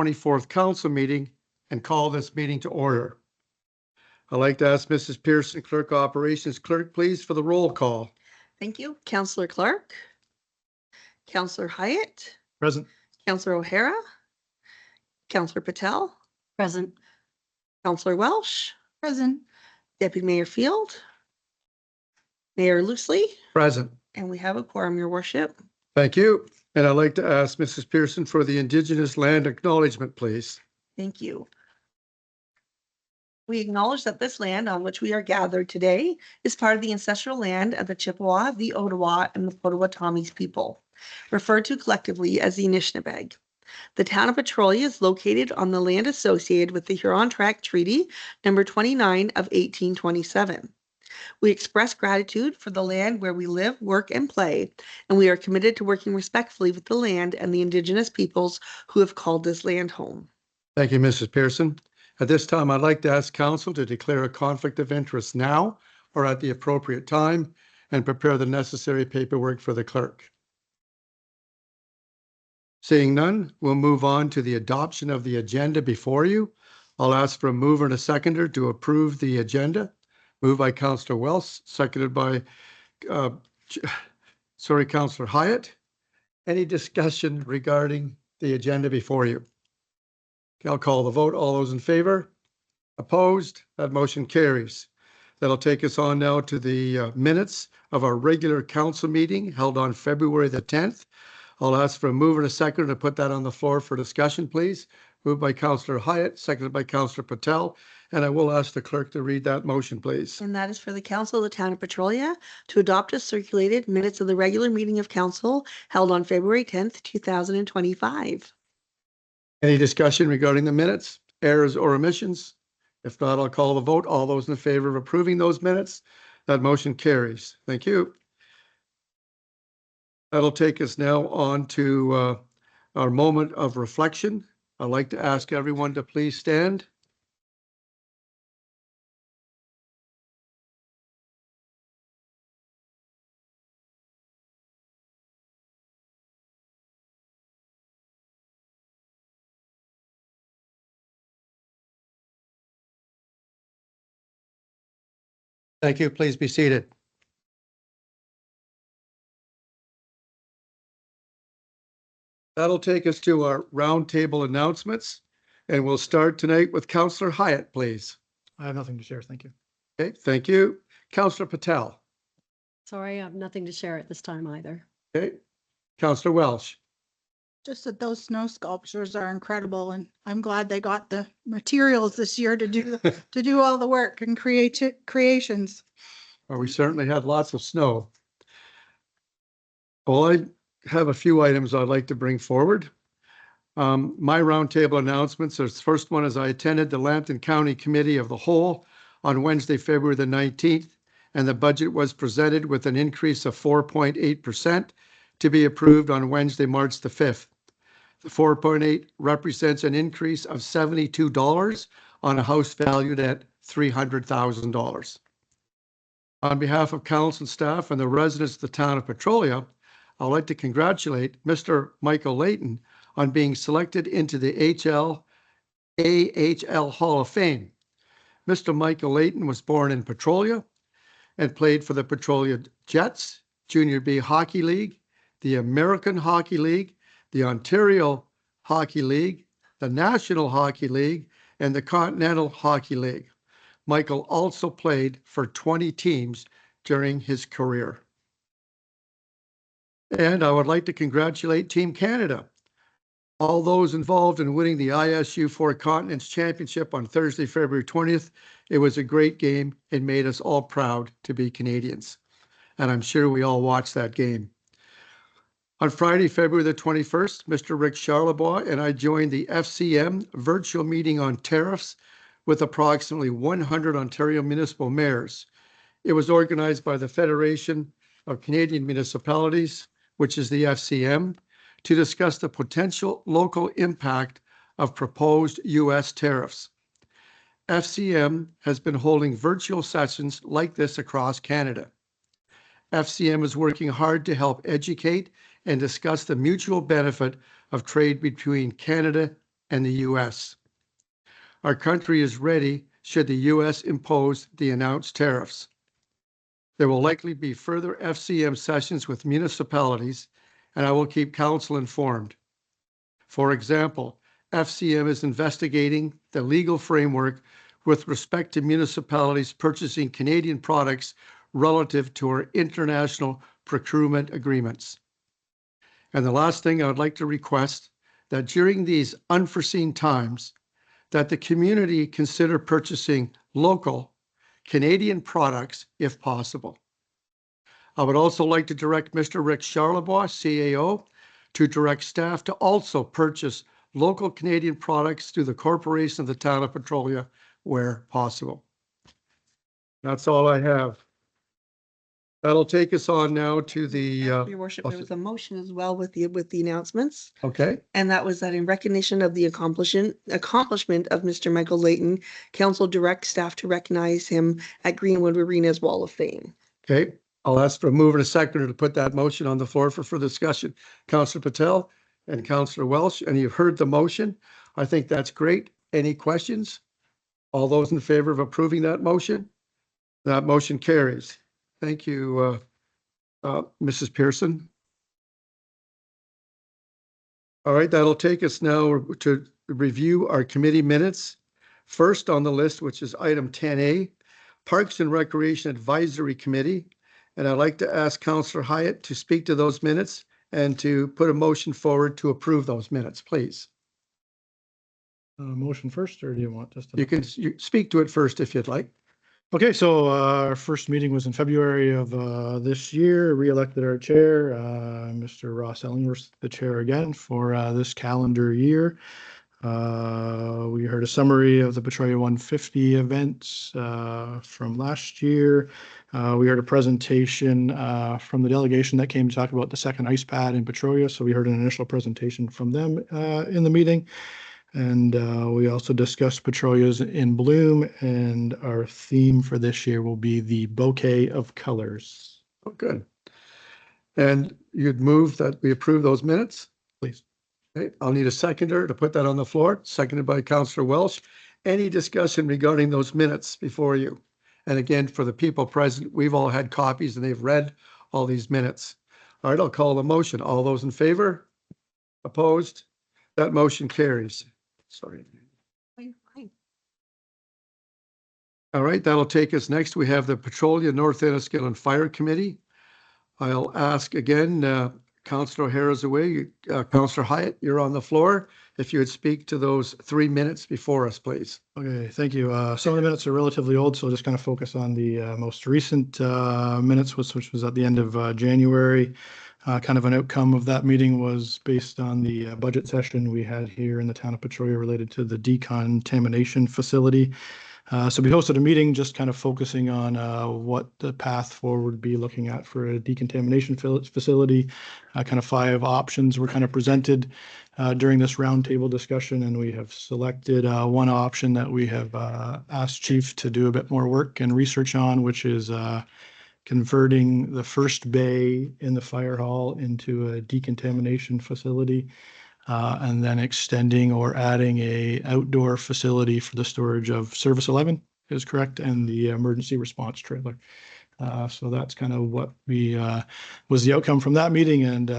24th council meeting and call this meeting to order. I'd like to ask Mrs. Pearson, Clerk Operations Clerk, please, for the roll call. Thank you. Councillor Clark, Councillor Hyatt, Present. Councillor O'Hara, Councillor Patel, Present. Councillor Welsh, Present. Deputy Mayor Field, Mayor Loosely, Present. and we have a quorum, Your Worship. Thank you. And I'd like to ask Mrs. Pearson for the Indigenous land acknowledgement, please. Thank you. We acknowledge that this land on which we are gathered today is part of the ancestral land of the Chippewa, the Ottawa, and the Potawatomi people, referred to collectively as the Anishinaabe. The town of Petrolia is located on the land associated with the Huron Tract Treaty number 29 of 1827. We express gratitude for the land where we live, work, and play, and we are committed to working respectfully with the land and the Indigenous peoples who have called this land home. Thank you, Mrs. Pearson. At this time, I'd like to ask council to declare a conflict of interest now or at the appropriate time and prepare the necessary paperwork for the clerk. Seeing none, we'll move on to the adoption of the agenda before you. I'll ask for a mover and a seconder to approve the agenda. Moved by Councillor Welsh, seconded by, Councillor Hyatt. Any discussion regarding the agenda before you? Okay, I'll call the vote. All those in favor? Opposed? That motion carries. That'll take us on now to the minutes of our regular council meeting held on February the 10th. I'll ask for a mover and a seconder to put that on the floor for discussion, please. Moved by Councillor Hyatt, seconded by Councillor Patel. And I will ask the clerk to read that motion, please. And that is for the Council of the Town of Petrolia to adopt as circulated minutes of the regular meeting of council held on February 10th, 2025. Any discussion regarding the minutes, errors or omissions? If not, I'll call the vote. All those in favor of approving those minutes, that motion carries. Thank you. That'll take us now on to our moment of reflection. I'd like to ask everyone to please stand. Thank you. Please be seated. That'll take us to our roundtable announcements, and we'll start tonight with Councillor Hyatt, please. I have nothing to share. Thank you. Okay, thank you. Councillor Patel. Sorry, I have nothing to share at this time either. Okay. Councillor Welsh. Just that those snow sculptures are incredible, and I'm glad they got the materials this year to do all the work and creations. Well, we certainly had lots of snow. Well, I have a few items I'd like to bring forward. My roundtable announcements. The first one is I attended the Lambton County Committee of the Whole on Wednesday, February the 19th, and the budget was presented with an increase of 4.8% to be approved on Wednesday, March the 5th. The 4.8 represents an increase of $72 on a house valued at $300,000. On behalf of council staff and the residents of the town of Petrolia, I'd like to congratulate Mr. Michael Layton on being selected into the AHL Hall of Fame. Mr. Michael Layton was born in Petrolia and played for the Petrolia Jets, Junior B Hockey League, the American Hockey League, the Ontario Hockey League, the National Hockey League, and the Continental Hockey League. Michael also played for 20 teams during his career. And I would like to congratulate Team Canada, all those involved in winning the ISU Four Continents Championship on Thursday, February 20th. It was a great game and made us all proud to be Canadians. And I'm sure we all watched that game. On Friday, February the 21st, Mr. Rick Charlebois and I joined the FCM virtual meeting on tariffs with approximately 100 Ontario municipal mayors. It was organized by the Federation of Canadian Municipalities, which is the FCM, to discuss the potential local impact of proposed U.S. tariffs. FCM has been holding virtual sessions like this across Canada. FCM is working hard to help educate and discuss the mutual benefit of trade between Canada and the U.S. Our country is ready should the U.S. impose the announced tariffs. There will likely be further FCM sessions with municipalities, and I will keep council informed. For example, FCM is investigating the legal framework with respect to municipalities purchasing Canadian products relative to our international procurement agreements. And the last thing I would like to request that during these unforeseen times, that the community consider purchasing local Canadian products if possible. I would also like to direct Mr. Rick Charlebois, CAO, to direct staff to also purchase local Canadian products through the corporation of the town of Petrolia where possible. That's all I have. That'll take us on now to the, Your worship, there was a motion as well with the announcements. okay, And that was that in recognition of the accomplishment of Mr. Michael Layton, council directs staff to recognize him at Greenwood Arena's Wall of Fame. okay. I'll ask for a mover and a seconder to put that motion on the floor for further discussion. Councillor Patel and Councillor Welsh, and you've heard the motion. I think that's great. Any questions? All those in favor of approving that motion? That motion carries. Thank you, Mrs. Pearson. All right, that'll take us now to review our committee minutes. First on the list, which is item 10A, Parks and Recreation Advisory Committee. And I'd like to ask Councillor Hyatt to speak to those minutes and to put a motion forward to approve those minutes, please. Motion first, or do you want just to? You can speak to it first if you'd like. Okay, so our first meeting was in February of this year. Re-elected our chair, Mr. Ross Ellingworth, the chair again for this calendar year. We heard a summary of the Petrolia 150 events from last year. We heard a presentation from the delegation that came to talk about the second ice pad in Petrolia. So we heard an initial presentation from them in the meeting. And we also discussed Petrolia's in Bloom, and our theme for this year will be the bouquet of colors. Oh, good. And you'd move that we approve those minutes? Please. Okay, I'll need a seconder to put that on the floor, seconded by Councillor Welsh. Any discussion regarding those minutes before you? And again, for the people present, we've all had copies and they've read all these minutes. All right, I'll call the motion. All those in favor? Opposed? That motion carries. Sorry. All right, that'll take us next. We have the Petrolia North Enniskillen Fire Committee. I'll ask again, Councillor O'Hara's away. Councillor Hyatt, you're on the floor. If you would speak to those 3 minutes before us, please. Okay, thank you. Some of the minutes are relatively old, so I'll just kind of focus on the most recent minutes, which was at the end of January. Kind of an outcome of that meeting was based on the budget session we had here in the town of Petrolia related to the decontamination facility. So we hosted a meeting just kind of focusing on what the path forward would be looking at for a decontamination facility. Kind of 5 options were kind of presented during this roundtable discussion, and we have selected one option that we have asked Chief to do a bit more work and research on, which is converting the first bay in the fire hall into a decontamination facility, and then extending or adding a outdoor facility for the storage of Service 11 is correct, and the emergency response trailer. So that's kind of what we was the outcome from that meeting, and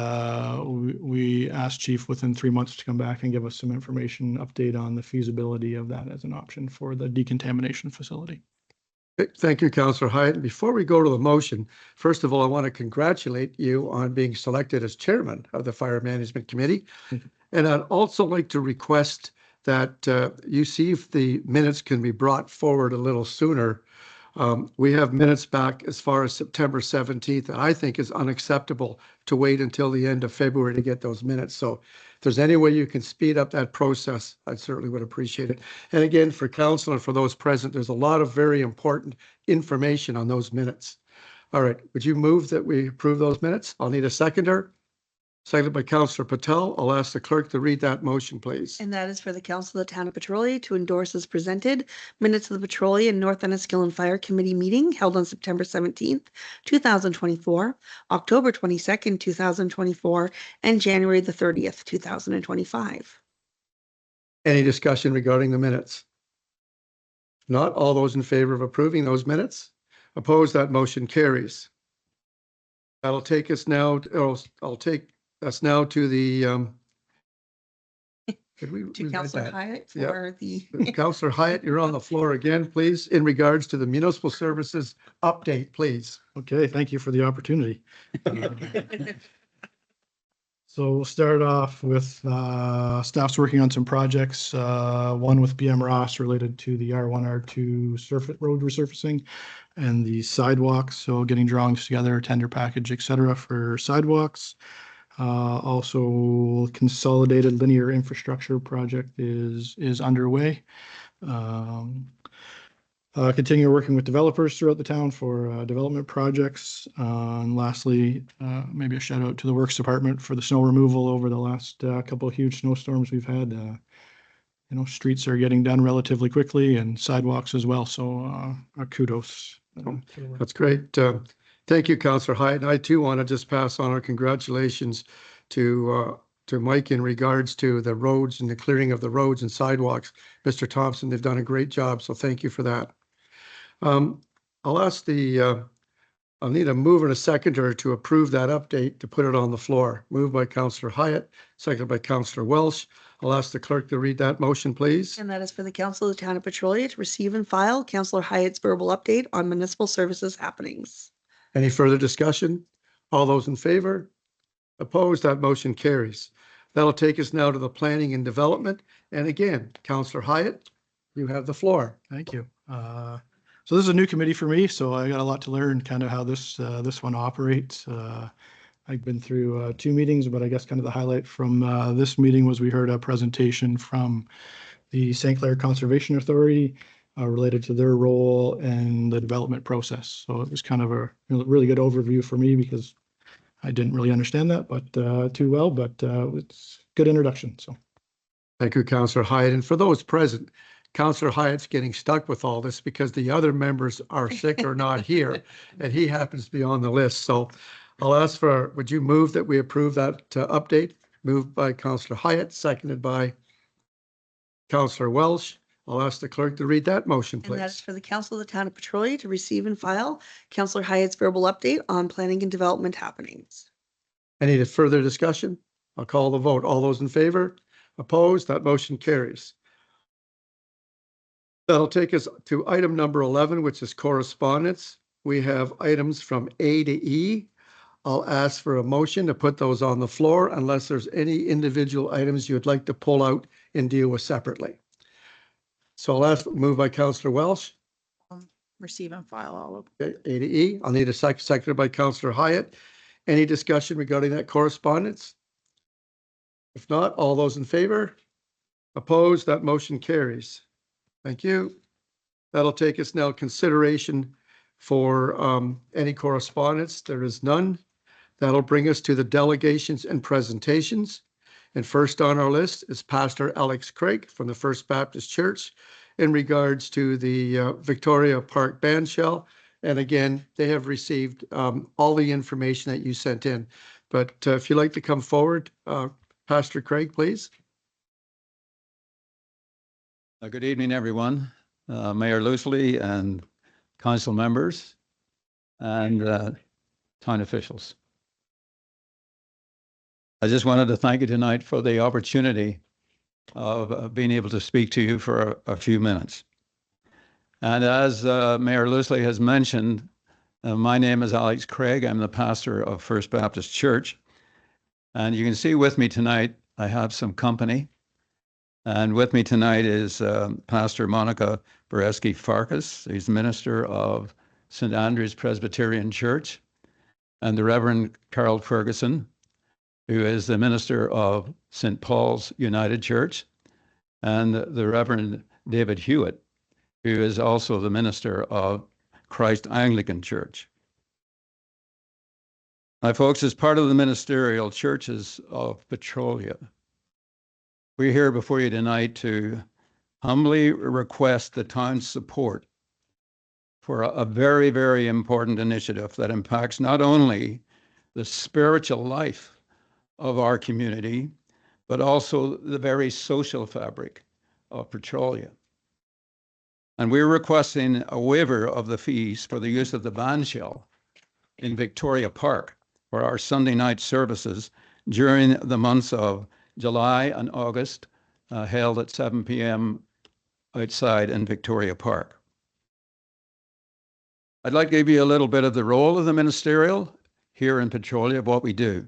we asked Chief within 3 months to come back and give us some information update on the feasibility of that as an option for the decontamination facility. Thank you, Councillor Hyatt. Before we go to the motion, first of all, I want to congratulate you on being selected as chairman of the Fire Management Committee. And I'd also like to request that you see if the minutes can be brought forward a little sooner. We have minutes back as far as September 17th, and I think is unacceptable to wait until the end of February to get those minutes. So if there's any way you can speed up that process, I certainly would appreciate it. And again, for council and for those present, there's a lot of very important information on those minutes. All right, would you move that we approve those minutes? I'll need a seconder. Seconded by Councillor Patel. I'll ask the clerk to read that motion, please. And that is for the council of the town of Petrolia to endorse as presented minutes of the Petrolia and North Enniskillen Fire Committee meeting held on September 17th, 2024, October 22nd, 2024, and January the 30th, 2025. Any discussion regarding the minutes? Not all those in favor of approving those minutes? Opposed, that motion carries. That'll take us now, I'll take us now to the, did we To read Councillor that? Hyatt Yep. for the, Councillor Hyatt, you're on the floor again, please, in regards to the municipal services update, please. Okay, thank you for the opportunity. So we'll start off with staff's working on some projects, one with BM Ross related to the R1, R2 road resurfacing and the sidewalks. So getting drawings together, tender package, et cetera, for sidewalks. Also consolidated linear infrastructure project is underway. Continue working with developers throughout the town for development projects. And lastly, maybe a shout out to the Works Department for the snow removal over the last couple of huge snowstorms we've had. You know, streets are getting done relatively quickly and sidewalks as well. So kudos. That's great. Thank you, Councillor Hyatt. And I too want to just pass on our congratulations to Mike in regards to the roads and the clearing of the roads and sidewalks. Mr. Thompson, they've done a great job. So thank you for that. I'll ask I'll need a mover and a seconder to approve that update to put it on the floor. Moved by Councillor Hyatt, seconded by Councillor Welsh. I'll ask the clerk to read that motion, please. and that is for the Council of the Town of Petrolia to receive and file Councillor Hyatt's verbal update on municipal services happenings. Any further discussion? All those in favor? Opposed? That motion carries. That'll take us now to the planning and development. And again, Councillor Hyatt, you have the floor. Thank you. So this is a new committee for me, so I got a lot to learn kind of how this one operates. I've been through 2 meetings, but I guess kind of the highlight from this meeting was we heard a presentation from the St. Clair Conservation Authority related to their role in the development process. So it was kind of a really good overview for me because I didn't really understand that, but too well, but it's a good introduction. So Thank you, Councillor Hyatt. And for those present, Councillor Hyatt's getting stuck with all this because the other members are sick or not here, and he happens to be on the list. So I'll ask for, would you move that we approve that update? Moved by Councillor Hyatt, seconded by Councillor Welsh. I'll ask the clerk to read that motion, And that is please. for the Council of the Town of Petrolia to receive and file Councillor Hyatt's verbal update on planning and development happenings. Any further discussion? I'll call the vote. All those in favor? Opposed? That motion carries. That'll take us to item number 11, which is correspondence. We have items from A to E. I'll ask for a motion to put those on the floor unless there's any individual items you'd like to pull out and deal with separately. So I'll ask, moved by Councillor Welsh, Receive and file all of. okay, A to E. I'll need a seconded by Councillor Hyatt. Any discussion regarding that correspondence? If not, all those in favor? Opposed? That motion carries. Thank you. That'll take us now consideration for any correspondence. There is none. That'll bring us to the delegations and presentations. And first on our list is Pastor Alex Craig from the First Baptist Church in regards to the Victoria Park band shell. And again, they have received all the information that you sent in. But if you'd like to come forward, Pastor Craig, please. Good evening, everyone. Mayor Loosley and council members and town officials. I just wanted to thank you tonight for the opportunity of being able to speak to you for a few minutes. And as Mayor Loosley has mentioned, my name is Alex Craig. I'm the pastor of First Baptist Church. And you can see with me tonight, I have some company. And with me tonight is Pastor Monica Bereski Farkas. He's minister of St. Andrew's Presbyterian Church, and the Reverend Carol Ferguson, who is the minister of St. Paul's United Church, and the Reverend David Hewitt, who is also the minister of Christ Anglican Church. My folks, as part of the ministerial churches of Petrolia, we're here before you tonight to humbly request the town's support for a very, very important initiative that impacts not only the spiritual life of our community, but also the very social fabric of Petrolia. And we're requesting a waiver of the fees for the use of the band shell in Victoria Park for our Sunday night services during the months of July and August, held at 7 p.m. outside in Victoria Park. I'd like to give you a little bit of the role of the ministerial here in Petrolia, of what we do.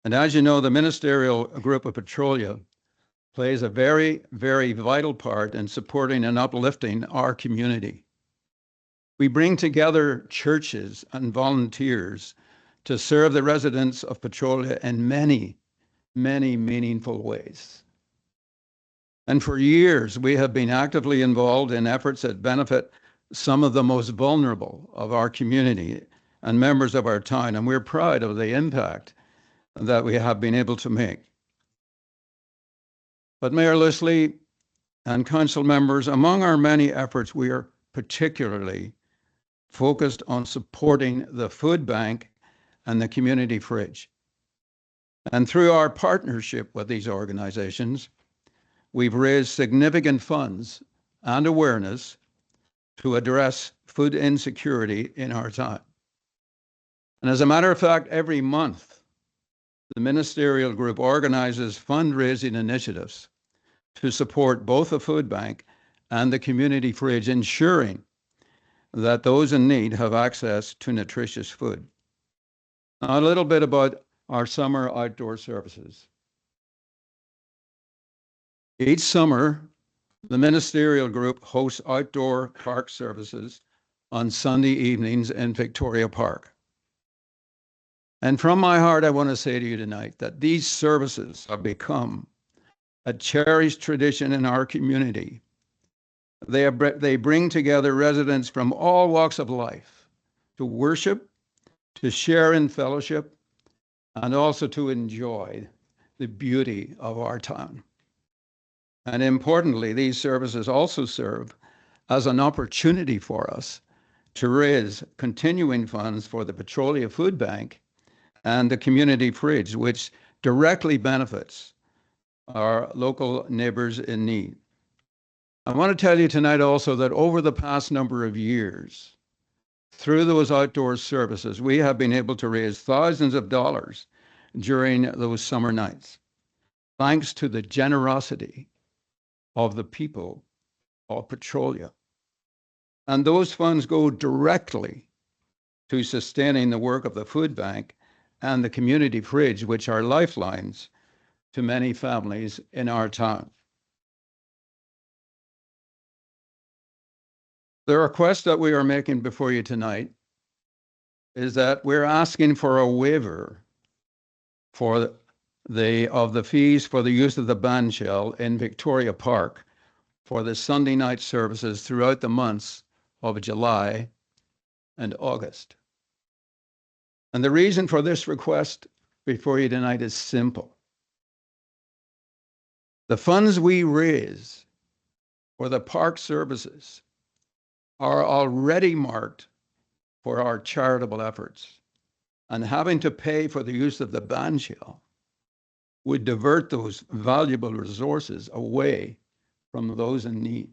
And as you know, the ministerial group of Petrolia plays a very, very vital part in supporting and uplifting our community. We bring together churches and volunteers to serve the residents of Petrolia in many, many meaningful ways. And for years, we have been actively involved in efforts that benefit some of the most vulnerable of our community and members of our town, and we're proud of the impact that we have been able to make. But Mayor Leslie and council members, among our many efforts, we are particularly focused on supporting the food bank and the community fridge. And through our partnership with these organizations, we've raised significant funds and awareness to address food insecurity in our town. And as a matter of fact, every month, the ministerial group organizes fundraising initiatives to support both the food bank and the community fridge, ensuring that those in need have access to nutritious food. Now, a little bit about our summer outdoor services. Each summer, the ministerial group hosts outdoor park services on Sunday evenings in Victoria Park. And from my heart, I want to say to you tonight that these services have become a cherished tradition in our community. They bring together residents from all walks of life to worship, to share in fellowship, and also to enjoy the beauty of our town. And importantly, these services also serve as an opportunity for us to raise continuing funds for the Petrolia Food Bank and the community fridge, which directly benefits our local neighbors in need. I want to tell you tonight also that over the past number of years, through those outdoor services, we have been able to raise thousands of dollars during those summer nights, thanks to the generosity of the people of Petrolia. And those funds go directly to sustaining the work of the food bank and the community fridge, which are lifelines to many families in our town. The request that we are making before you tonight is that we're asking for a waiver for the fees for the use of the band shell in Victoria Park for the Sunday night services throughout the months of July and August. And the reason for this request before you tonight is simple. The funds we raise for the park services are already marked for our charitable efforts, and having to pay for the use of the band shell would divert those valuable resources away from those in need.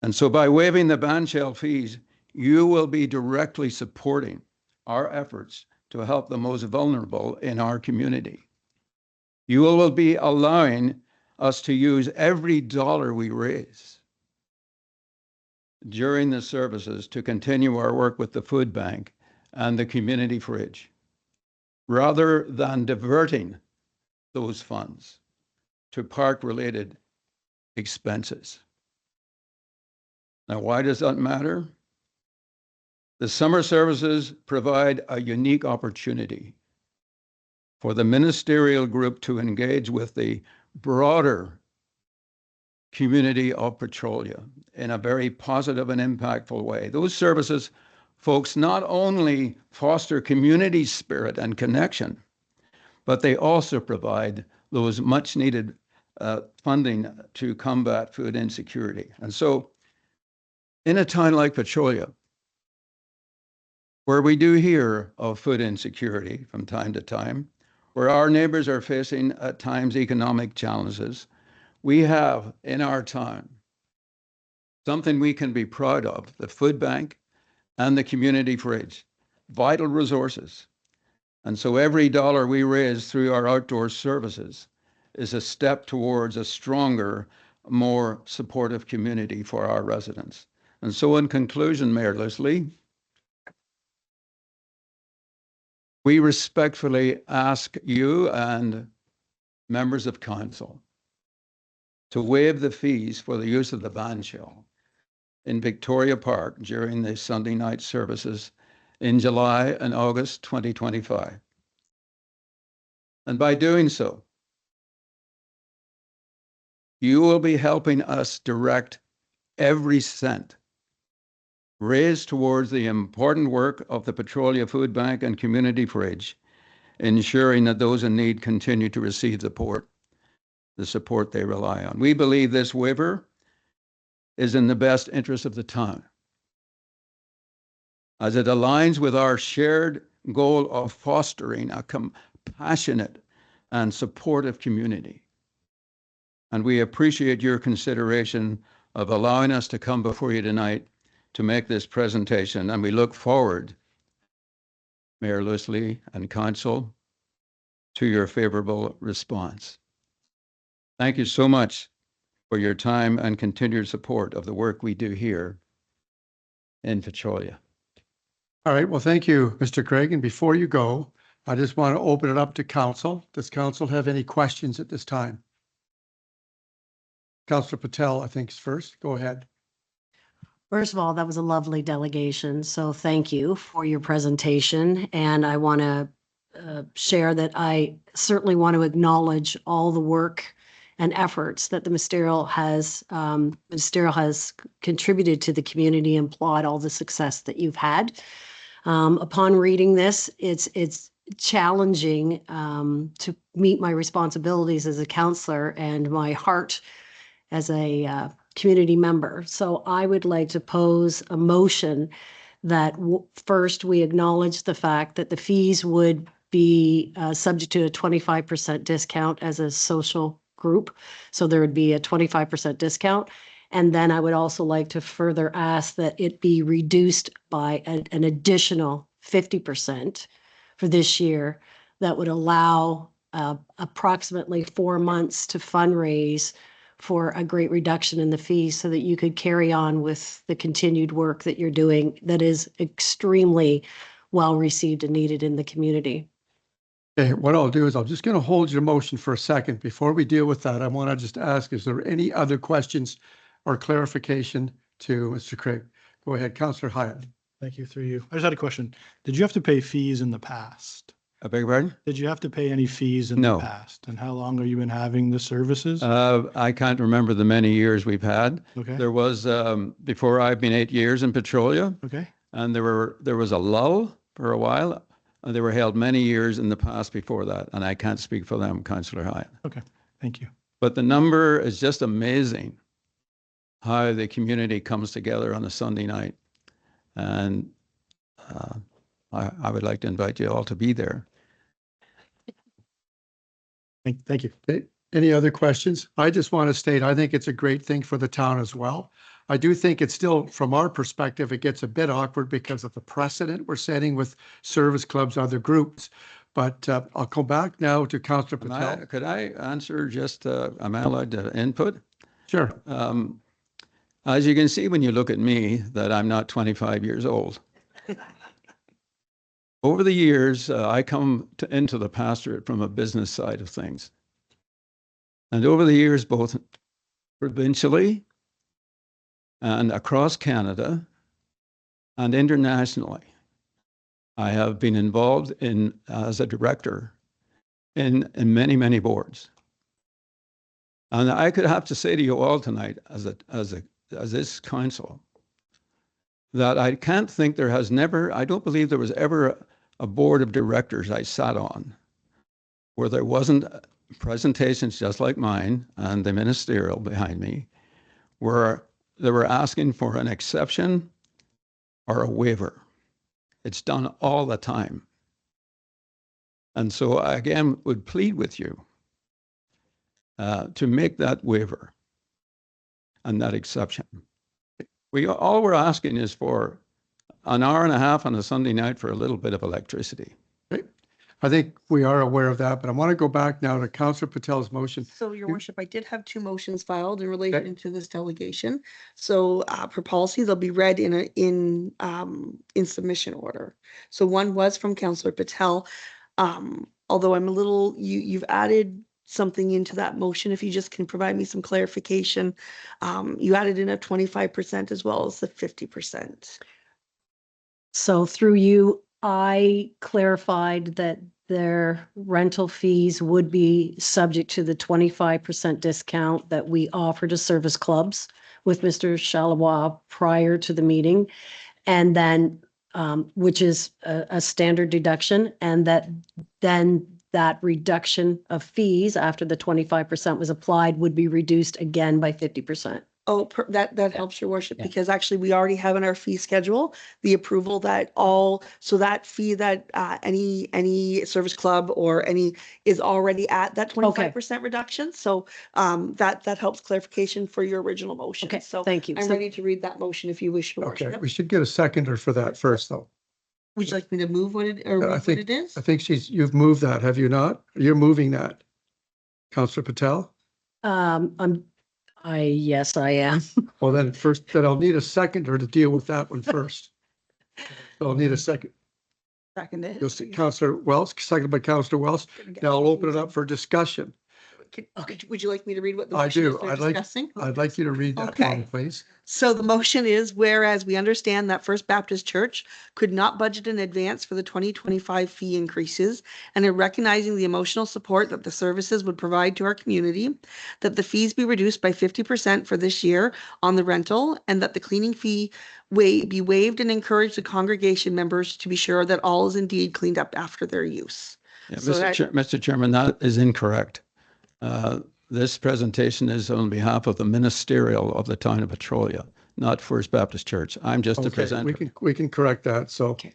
And so by waiving the band shell fees, you will be directly supporting our efforts to help the most vulnerable in our community. You will be allowing us to use every dollar we raise during the services to continue our work with the food bank and the community fridge, rather than diverting those funds to park-related expenses. Now, why does that matter? The summer services provide a unique opportunity for the ministerial group to engage with the broader community of Petrolia in a very positive and impactful way. Those services, folks, not only foster community spirit and connection, but they also provide those much needed funding to combat food insecurity. And so in a town like Petrolia, where we do hear of food insecurity from time to time, where our neighbors are facing at times economic challenges, We have in our town something we can be proud of, the food bank and the community fridge, vital resources. And so every dollar we raise through our outdoor services is a step towards a stronger, more supportive community for our residents. And so in conclusion, Mayor Leslie, we respectfully ask you and members of council to waive the fees for the use of the bandshell in Victoria Park during the Sunday night services in July and August 2025. And by doing so, you will be helping us direct every cent raised towards the important work of the Petrolia Food Bank and Community Fridge, ensuring that those in need continue to receive the support they rely on. We believe this waiver is in the best interest of the town, as it aligns with our shared goal of fostering a compassionate and supportive community. And we appreciate your consideration of allowing us to come before you tonight to make this presentation. And we look forward, Mayor Leslie and Council, to your favorable response. Thank you so much for your time and continued support of the work we do here in Petrolia. All right, well, thank you, Mr. Craig. And before you go, I just want to open it up to council. Does council have any questions at this time? Councillor Patel, I think, is first. Go ahead. First of all, that was a lovely delegation, so thank you for your presentation. And I want to share that I certainly want to acknowledge all the work and efforts that the ministerial has contributed to the community and applaud all the success that you've had. Upon reading this, it's challenging to meet my responsibilities as a counselor and my heart as a community member. So I would like to pose a motion that first we acknowledge the fact that the fees would be subject to a 25% discount as a social group. So there would be a 25% discount. And then I would also like to further ask that it be reduced by an additional 50% for this year. That would allow approximately 4 months to fundraise for a great reduction in the fees so that you could carry on with the continued work that you're doing that is extremely well received and needed in the community. Okay, what I'll do is I'm just going to hold your motion for a second. Before we deal with that, I want to just ask, is there any other questions or clarification to Mr. Craig? Go ahead, Councillor Hyatt. Thank you, through you. I just had a question. Did you have to pay fees in the past? I beg your pardon? Did you have to pay any fees in No. the past? And how long have you been having the services? I can't remember the many years we've had. Okay. There was, before I've been 8 years in Petrolia, Okay. and there was a lull for a while. And they were held many years in the past before that. And I can't speak for them, Councillor Hyatt. Okay. Thank you. But the number is just amazing how the community comes together on a Sunday night. And I would like to invite you all to be there. Thank you. Okay, any other questions? I just want to state, I think it's a great thing for the town as well. I do think it's still, from our perspective, it gets a bit awkward because of the precedent we're setting with service clubs, other groups. But I'll come back now to Councillor Patel. Could I answer just, am I allowed to input? Sure. As you can see when you look at me, that I'm not 25 years old. Over the years, I come into the pastorate from a business side of things. And over the years, both provincially and across Canada and internationally, I have been involved as a director in many, many boards. And I could have to say to you all tonight, as this council, that I can't think I don't believe there was ever a board of directors I sat on where there wasn't presentations just like mine and the ministerial behind me, where they were asking for an exception or a waiver. It's done all the time. And so I again would plead with you to make that waiver and that exception. All we're asking is for an hour and a half on a Sunday night for a little bit of electricity. I think we are aware of that, but I want to go back now to Councillor Patel's motion. So, Your Worship, I did have two motions filed in relation to this delegation. So, per policy, they'll be read in submission order. So one was from Councillor Patel. Although I'm a little, you've added something into that motion. If you just can provide me some clarification. You added in a 25% as well as the 50%. So through you, I clarified that their rental fees would be subject to the 25% discount that we offer to service clubs with Mr. Chalois prior to the meeting. And then, which is a standard deduction, and then that reduction of fees after the 25% was applied would be reduced again by 50%. Oh, that helps, Your Worship, Yeah. because actually we already have in our fee schedule, the approval that so that fee that any service club or any is already at that 25% reduction. So that helps clarification for your original motion. Okay, So thank you. I'm So- ready to read that motion if you wish, Your Okay, Worship. we should get a seconder for that first, though. Would you like me to move what it, or I read what think- it is? I think you've moved that, have you not? You're moving that. Councillor Patel? Yes, I am. Well, then I'll need a seconder to deal with that one first. So I'll need a second. Seconded. You'll see Councillor Wells, seconded by Councillor Wells. Now I'll open it up for discussion. Would you like me to read what the I motion do. is they're I'd like- discussing? I'd like you to read that for me, Okay. please. So the motion is, whereas we understand that First Baptist Church could not budget in advance for the 2025 fee increases, and in recognizing the emotional support that the services would provide to our community, that the fees be reduced by 50% for this year on the rental, and that the cleaning fee be waived, and encourage the congregation members to be sure that all is indeed cleaned up after their use. Yeah, So that- Mr. Chairman, that is incorrect. This presentation is on behalf of the ministerial of the town of Petrolia, not First Baptist Church. I'm just the Okay, presenter. we can correct that. So Okay.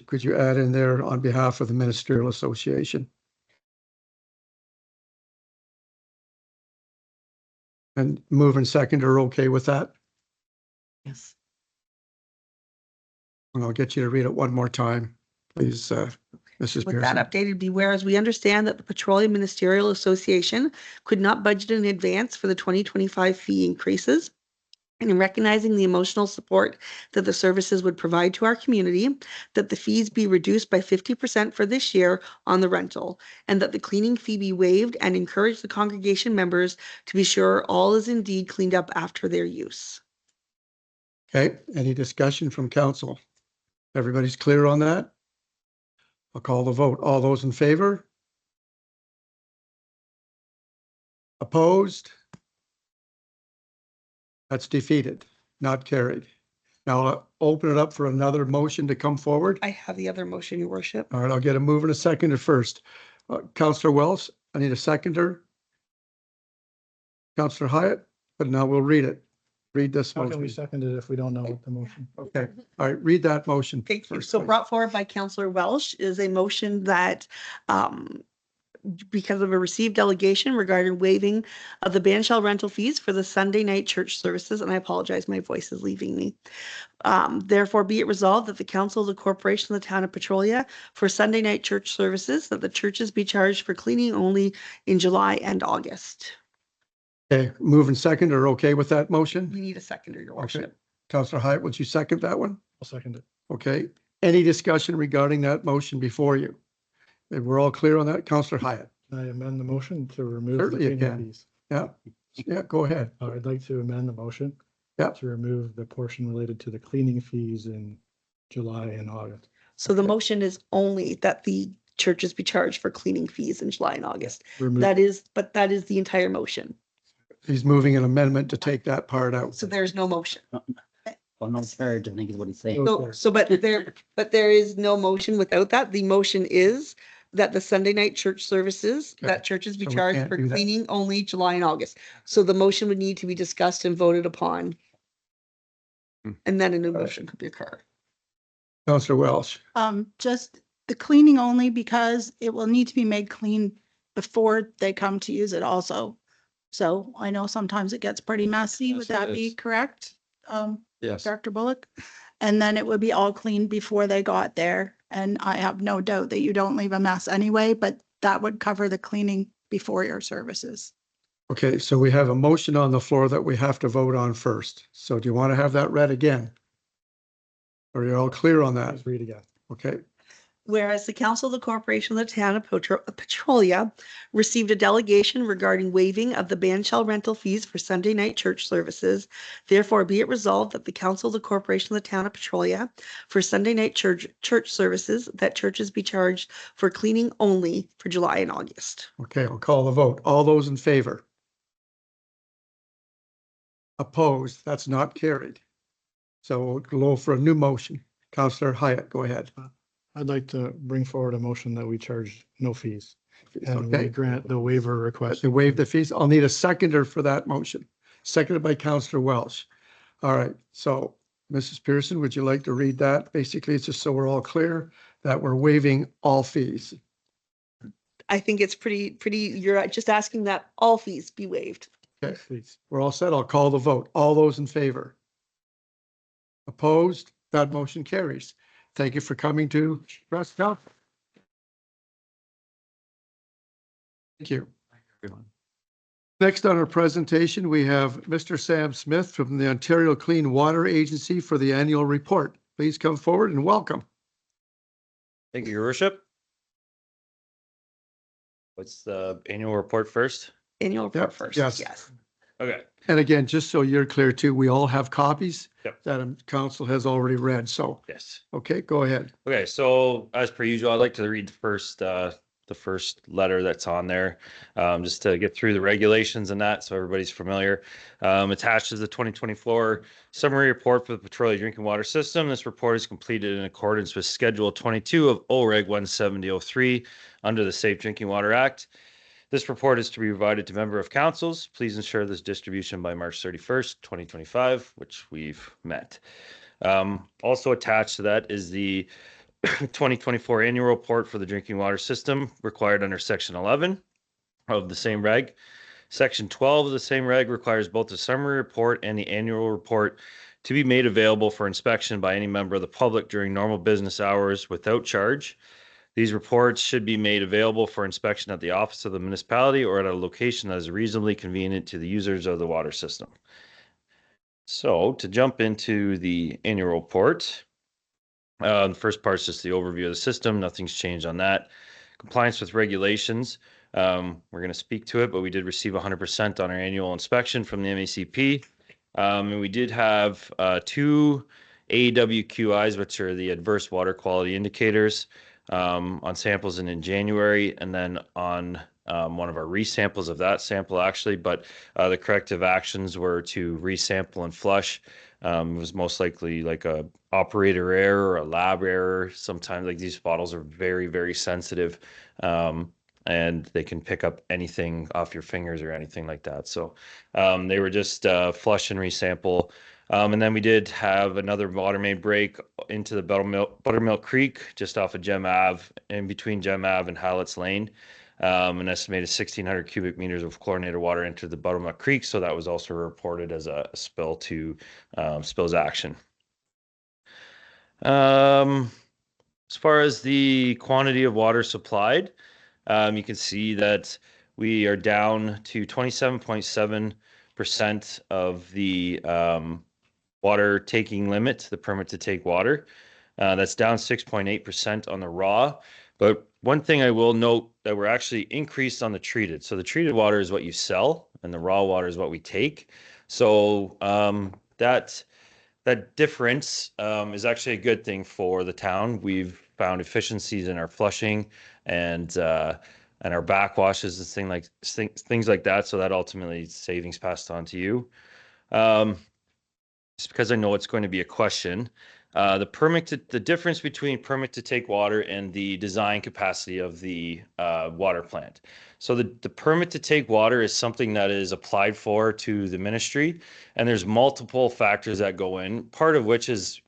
could you add in there on behalf of the Ministerial Association? And move and second are okay with that? Yes. And I'll get you to read it one more time, please, Mrs. With that Pearson. updated, be whereas we understand that the Petroleum Ministerial Association could not budget in advance for the 2025 fee increases. And in recognizing the emotional support that the services would provide to our community, that the fees be reduced by 50% for this year on the rental, and that the cleaning fee be waived, and encourage the congregation members to be sure all is indeed cleaned up after their use. Okay, any discussion from council? Everybody's clear on that? I'll call the vote. All those in favor? Opposed? That's defeated, not carried. Now I'll open it up for another motion to come forward. I have the other motion, Your Worship. All right, I'll get a move and a seconder first. Councillor Wells, I need a seconder. Councillor Hyatt, but now we'll read it. Read this How can we motion. second it if we don't know what the motion? Okay, all right, read that motion. Thank you. first, So please. brought forward by Councillor Welsh is a motion that because of a received delegation regarding waiving of the ban shell rental fees for the Sunday night church services, and I apologize, my voice is leaving me. Therefore, be it resolved that the council of the corporation of the town of Petrolia for Sunday night church services, that the churches be charged for cleaning only in July and August. Okay, move and second are okay with that motion? You need a seconder, Your Okay. Worship. Councillor Hyatt, would you second that one? I'll second it. Okay, any discussion regarding that motion before you? And we're all clear on that, Councillor Hyatt? Can I amend the motion to remove the Certainly you cleaning can. fees? Yeah, go ahead. I'd like to amend the motion. Yeah. To remove the portion related to the cleaning fees in July and August. So the motion is only that the churches be charged for cleaning fees in July and August. Remove, That is the entire motion. He's moving an amendment to take that part out. So there's no motion. Well, no charge, I think is what he's saying. No. But there is no motion without that. The motion is that the Sunday night church services, Okay. that churches be So we charged can't for do that. cleaning only July and August. So the motion would need to be discussed and voted upon. And then a new motion could occur. Councillor Welsh, Just the cleaning only because it will need to be made clean before they come to use it also. So I know sometimes it gets pretty messy. Yes, Would it that be is. correct? Yes. Dr. Bullock? And then it would be all cleaned before they got there. And I have no doubt that you don't leave a mess anyway, but that would cover the cleaning before your services. Okay, so we have a motion on the floor that we have to vote on first. So do you want to have that read again? Or you're all clear on that? Please read again. Okay, Whereas the Council of the Corporation of the Town of Petrolia received a delegation regarding waiving of the band shell rental fees for Sunday night church services, therefore be it resolved that the Council of the Corporation of the Town of Petrolia for Sunday night church services, that churches be charged for cleaning only for July and August. okay, I'll call the vote. All those in favor? Opposed? That's not carried. So we'll go for a new motion. Councillor Hyatt, go ahead. I'd like to bring forward a motion that we charge no fees and we Okay, grant the waiver request. to waive the fees. I'll need a seconder for that motion. Seconded by Councillor Welsh. All right, so Mrs. Pearson, would you like to read that? Basically, it's just so we're all clear that we're waiving all fees. I think it's pretty, you're just asking that all fees be waived. Okay, Please. we're all set. I'll call the vote. All those in favor? Opposed? That motion carries. Thank you for coming to Press Council. Thank you. Everyone. Next on our presentation, we have Mr. Sam Smith from the Ontario Clean Water Agency for the annual report. Please come forward and welcome. Thank you, Your Worship. What's the annual report first? Annual report Yep, first, yes. yes. Okay. And again, just so you're clear too, we all have copies Yep. that council has already read. So, Yes. okay, go ahead. Okay, so as per usual, I'd like to read the first letter that's on there, just to get through the regulations and that, so everybody's familiar. Attached is the 2024 summary report for the Petrolia drinking water system. This report is completed in accordance with Schedule 22 of OREG 17003 under the Safe Drinking Water Act. This report is to be provided to member of councils. Please ensure this distribution by March 31st, 2025, which we've met. Also attached to that is the 2024 annual report for the drinking water system required under Section 11 of the same reg. Section 12 of the same reg requires both the summary report and the annual report to be made available for inspection by any member of the public during normal business hours without charge. These reports should be made available for inspection at the office of the municipality or at a location that is reasonably convenient to the users of the water system. So to jump into the annual report, the first part is just the overview of the system. Nothing's changed on that. Compliance with regulations. We're going to speak to it, but we did receive 100% on our annual inspection from the MACP. And we did have two AWQIs, which are the adverse water quality indicators, on samples in January, and then on one of our resamples of that sample actually, but the corrective actions were to resample and flush. It was most likely like a operator error or a lab error. Sometimes like these bottles are very, very sensitive, and they can pick up anything off your fingers or anything like that. So they were just flush and resample. And then we did have another water main break into the Buttermilk Creek, just off of Gem Ave, in between Gem Ave and Hallett's Lane. An estimated 1,600 cubic meters of chlorinated water entered the Buttermilk Creek, so that was also reported as a spill to spills action. As far as the quantity of water supplied, you can see that we are down to 27.7% of the water taking limit, the permit to take water. That's down 6.8% on the raw. But one thing I will note that we're actually increased on the treated. So the treated water is what you sell and the raw water is what we take. So that difference is actually a good thing for the town. We've found efficiencies in our flushing and our backwashes and things like that. So that ultimately savings passed on to you. Just because I know it's going to be a question. The difference between permit to take water and the design capacity of the water plant. So the permit to take water is something that is applied for to the ministry, and there's multiple factors that go in, part of which is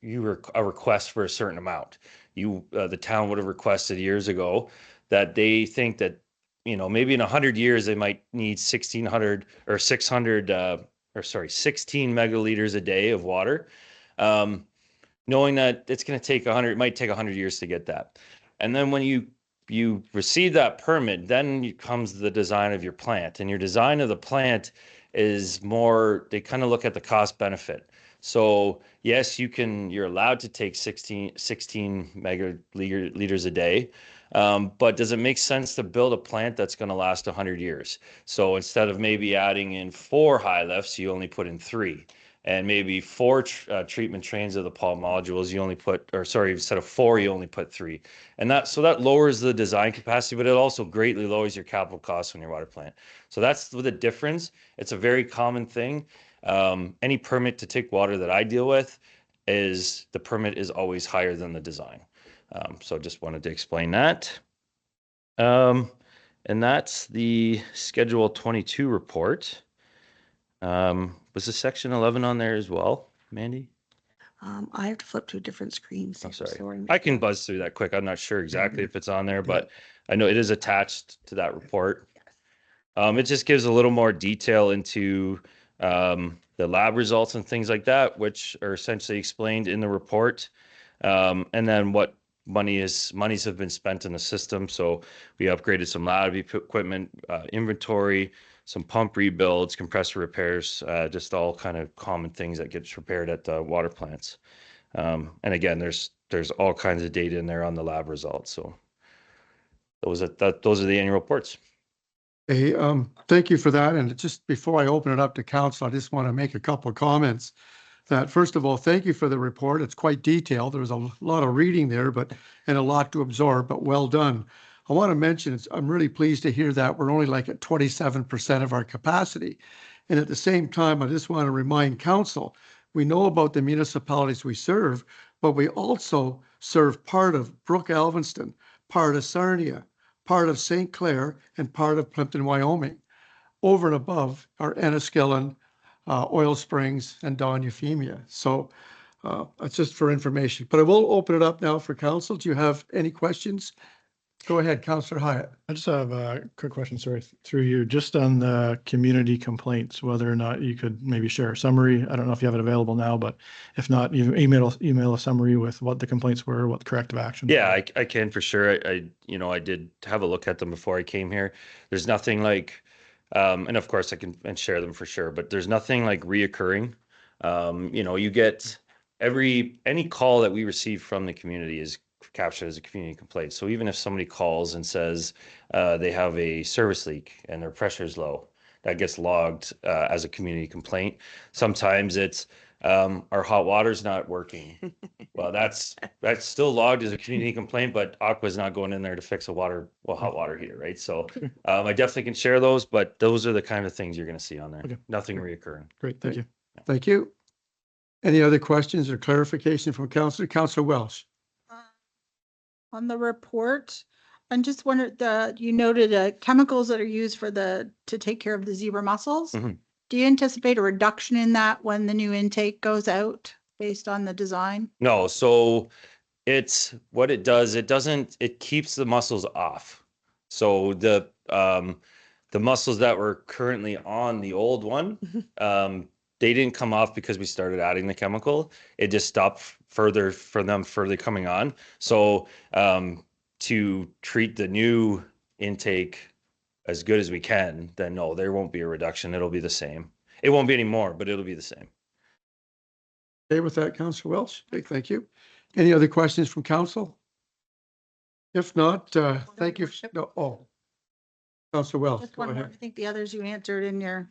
a request for a certain amount. The town would have requested years ago that they think that maybe in 100 years, they might need 1,600 or 600, 16 megaliters a day of water. Knowing that it's going to take 100, it might take 100 years to get that. And then when you receive that permit, then comes the design of your plant. And your design of the plant is more, they kind of look at the cost benefit. So yes, you're allowed to take 16 megaliters a day. But does it make sense to build a plant that's going to last 100 years? So instead of maybe adding in 4 high lifts, you only put in 3. And maybe 4 treatment trains of the Paul modules, you only put, or sorry, instead of 4, you only put 3. And that lowers the design capacity, but it also greatly lowers your capital costs on your water plant. So that's the difference. It's a very common thing. Any permit to take water that I deal with the permit is always higher than the design. So just wanted to explain that. And that's the Schedule 22 report. Was the section 11 on there as well, Mandy? I have to flip to a different screen. Oh, so sorry. I can buzz through that quick. I'm not sure exactly if it's on there, but I know it is attached to that report. It just gives a little more detail into the lab results and things like that, which are essentially explained in the report. And then what monies have been spent in the system. So we upgraded some lab equipment, inventory, some pump rebuilds, compressor repairs, just all kind of common things that gets repaired at the water plants. And again, there's all kinds of data in there on the lab results. So those are the annual reports. Hey, thank you for that. And just before I open it up to council, I just want to make a couple of comments. That first of all, thank you for the report. It's quite detailed. There was a lot of reading there, and a lot to absorb, but well done. I want to mention, I'm really pleased to hear that we're only like at 27% of our capacity. And at the same time, I just want to remind council, we know about the municipalities we serve, but we also serve part of Brook Alvinston, part of Sarnia, part of St. Clair, and part of Plimpton, Wyoming, over and above our Enniskillen, Oil Springs, and Don Euphemia. So that's just for information. But I will open it up now for council. Do you have any questions? Go ahead, Councillor Hyatt. I just have a quick question, sorry, through you, just on the community complaints, whether or not you could maybe share a summary. I don't know if you have it available now, but if not, you email a summary with what the complaints were, what the corrective actions. Yeah, I can for sure. I did have a look at them before I came here. There's nothing like, and of course I can share them for sure, but there's nothing like reoccurring. You get any call that we receive from the community is captured as a community complaint. So even if somebody calls and says they have a service leak and their pressure is low, that gets logged as a community complaint. Sometimes it's our hot water's not working. Well, that's still logged as a community complaint, but Aqua's not going in there to fix a hot water heater, right? So I definitely can share those, but those are the kind of things you're going to see on there. Okay. Nothing reoccurring. Great, thank you. Thank you. Any other questions or clarification from Councillor? Councillor Welsh. On the report, I'm just wondering, you noted chemicals that are used to take care of the zebra mussels. Mhm. Do you anticipate a reduction in that when the new intake goes out based on the design? No, so it's what it does. It keeps the mussels off. So the mussels that were currently on the old one, they didn't come off because we started adding the chemical. It just stopped further coming on. So to treat the new intake as good as we can, then no, there won't be a reduction. It'll be the same. It won't be any more, but it'll be the same. Okay with that, Councillor Welsh? Okay, thank you. Any other questions from council? If not, thank you. No, Councillor Welsh, Just go one more. I ahead. think the others you answered in your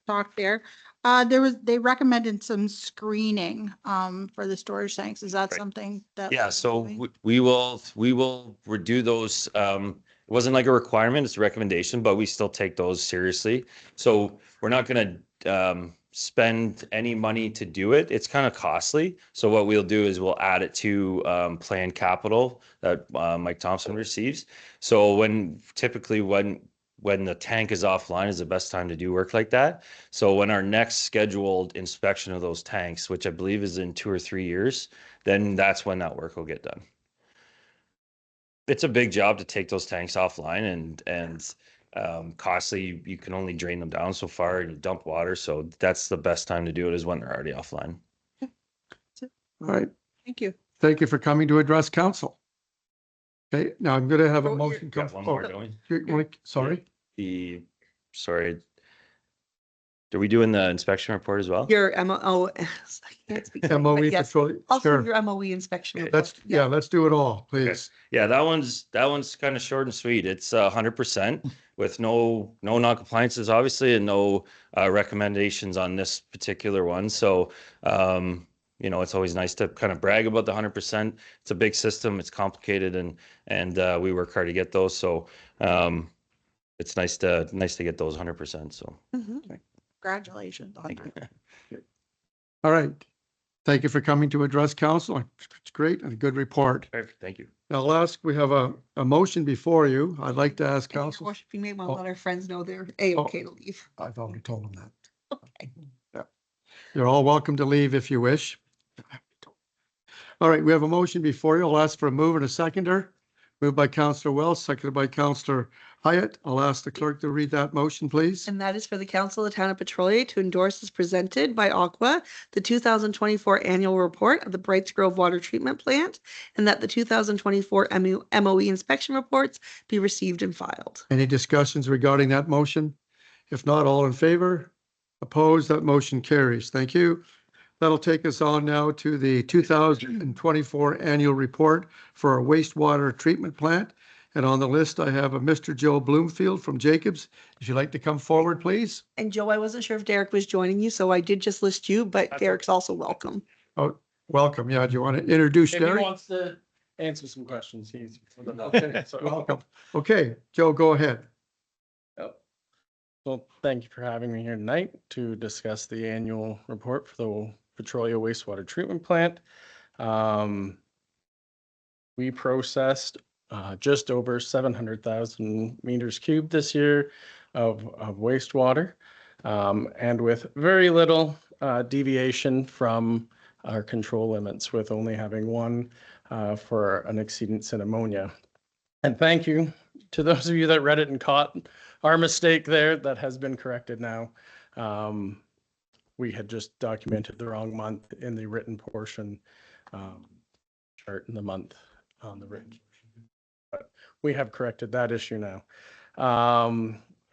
talk there. They recommended some screening for the storage tanks. Is that Right. something that? Yeah, so we will redo those. It wasn't like a requirement, it's a recommendation, but we still take those seriously. So we're not going to spend any money to do it. It's kind of costly. So what we'll do is we'll add it to planned capital that Mike Thompson receives. So typically when the tank is offline is the best time to do work like that. So when our next scheduled inspection of those tanks, which I believe is in 2 or 3 years, then that's when that work will get done. it's a big job to take those tanks offline, and costly. You can only drain them down so far and you dump water. So that's the best time to do it, is when they're already offline. All right. Thank you. Thank you for coming to address council. Okay, now I'm going to have a Oh, you're- motion come. Got one more, don't we? Sorry. Sorry. Are we doing the inspection report as well? Your MO, I can't speak. tonight, MOE but yes, Petrolia. also Sure. your MOE inspection. report. Let's do it all, please. Yeah, that one's kind of short and sweet. It's 100% with no non-compliances, obviously, and no recommendations on this particular one. So, it's always nice to kind of brag about the 100%. It's a big system. It's complicated, and we work hard to get those. So, it's nice to get those 100%. So, Mhm. Congratulations on thank that. you. All right. Thank you for coming to address council. It's great and a good report. Perfect. Thank you. Now, we have a motion before you. I'd like to ask And your council. worship, you may want Oh. to let our friends know they're A-okay to leave. I've already told them that. Okay. Yeah. You're all welcome to leave if you wish. All right, we have a motion before you. I'll ask for a move and a seconder. Moved by Councillor Wells, seconded by Councillor Hyatt. I'll ask the clerk to read that motion, please. And that is for the council of the town of Petrolia to endorse as presented by Aqua, the 2024 annual report of the Brights Grove Water Treatment Plant, and that the 2024 MOE inspection reports be received and filed. Any discussions regarding that motion? If not, all in favor? Opposed? That motion carries. Thank you. That'll take us on now to the 2024 annual report for our wastewater treatment plant. And on the list, I have a Mr. Joe Bloomfield from Jacobs. If you'd like to come forward, please. And Joe, I wasn't sure if Derek was joining you, so I did just list you, but Derek's also welcome. Oh, welcome. Yeah, do you want to introduce If he Derek? wants to answer some questions, he's. Okay, So- welcome. Okay, Joe, go ahead. Well, thank you for having me here tonight to discuss the annual report for the Petrolia wastewater treatment plant. We processed just over 700,000 meters cubed this year of wastewater, and with very little deviation from our control limits, with only having one for an exceedance in ammonia. And thank you to those of you that read it and caught our mistake there. That has been corrected now. We had just documented the wrong month in the written portion, chart in the month on the written. But we have corrected that issue now.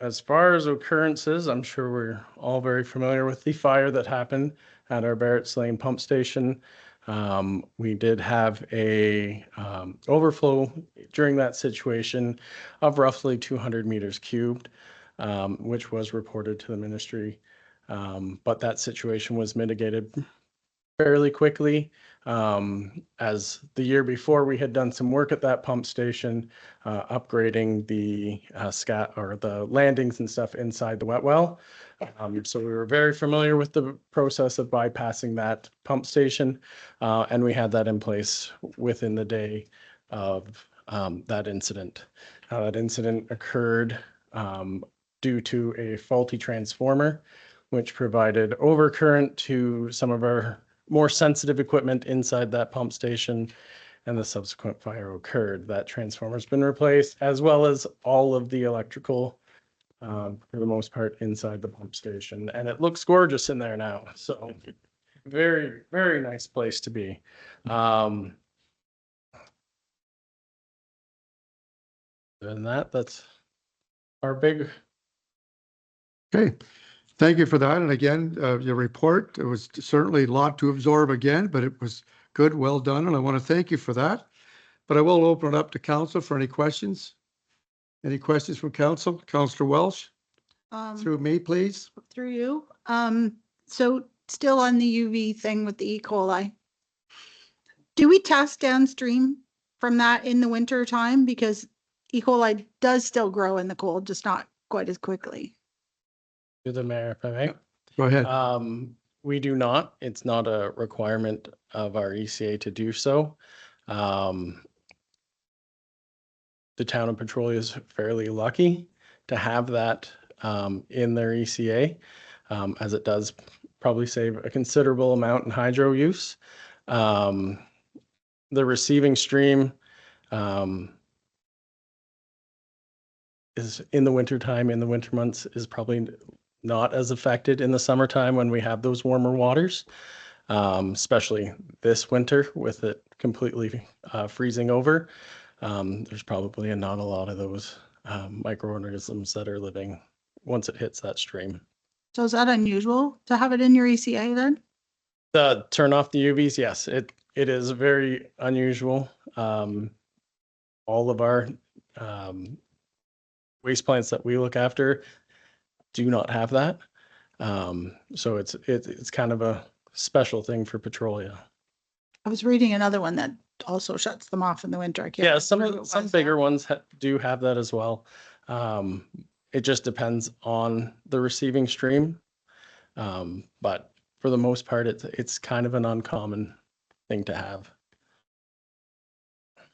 As far as occurrences, I'm sure we're all very familiar with the fire that happened at our Barrett's Lane pump station. We did have a overflow during that situation of roughly 200 meters cubed, which was reported to the ministry. But that situation was mitigated fairly quickly. As the year before, we had done some work at that pump station, upgrading the the landings and stuff inside the wet well. So we were very familiar with the process of bypassing that pump station, and we had that in place within the day of that incident. That incident occurred due to a faulty transformer, which provided overcurrent to some of our more sensitive equipment inside that pump station, and the subsequent fire occurred. That transformer's been replaced, as well as all of the electrical, for the most part, inside the pump station. And it looks gorgeous in there now. So very, very nice place to be. Other than that, that's our big. Okay, thank you for that. And again, your report, it was certainly a lot to absorb again, but it was good, well done, and I want to thank you for that. But I will open it up to council for any questions. Any questions from council? Councillor Welsh, through me, please. Through you. So still on the UV thing with the E. coli. Do we test downstream from that in the winter time? Because E. coli does still grow in the cold, just not quite as quickly. To the mayor, if I may. Go ahead. We do not. It's not a requirement of our ECA to do so. The town of Petrolia is fairly lucky to have that in their ECA, as it does probably save a considerable amount in hydro use. The receiving stream is in the wintertime, in the winter months, is probably not as affected in the summertime when we have those warmer waters. Especially this winter with it completely freezing over. There's probably not a lot of those microorganisms that are living once it hits that stream. So is that unusual to have it in your ECA then? Turn off the UVs, yes, it is very unusual. All of our waste plants that we look after do not have that. So it's kind of a special thing for Petrolia. I was reading another one that also shuts them off in the winter. I can't Yeah, remember who it some was bigger now. ones do have that as well. It just depends on the receiving stream. But for the most part, it's kind of an uncommon thing to have.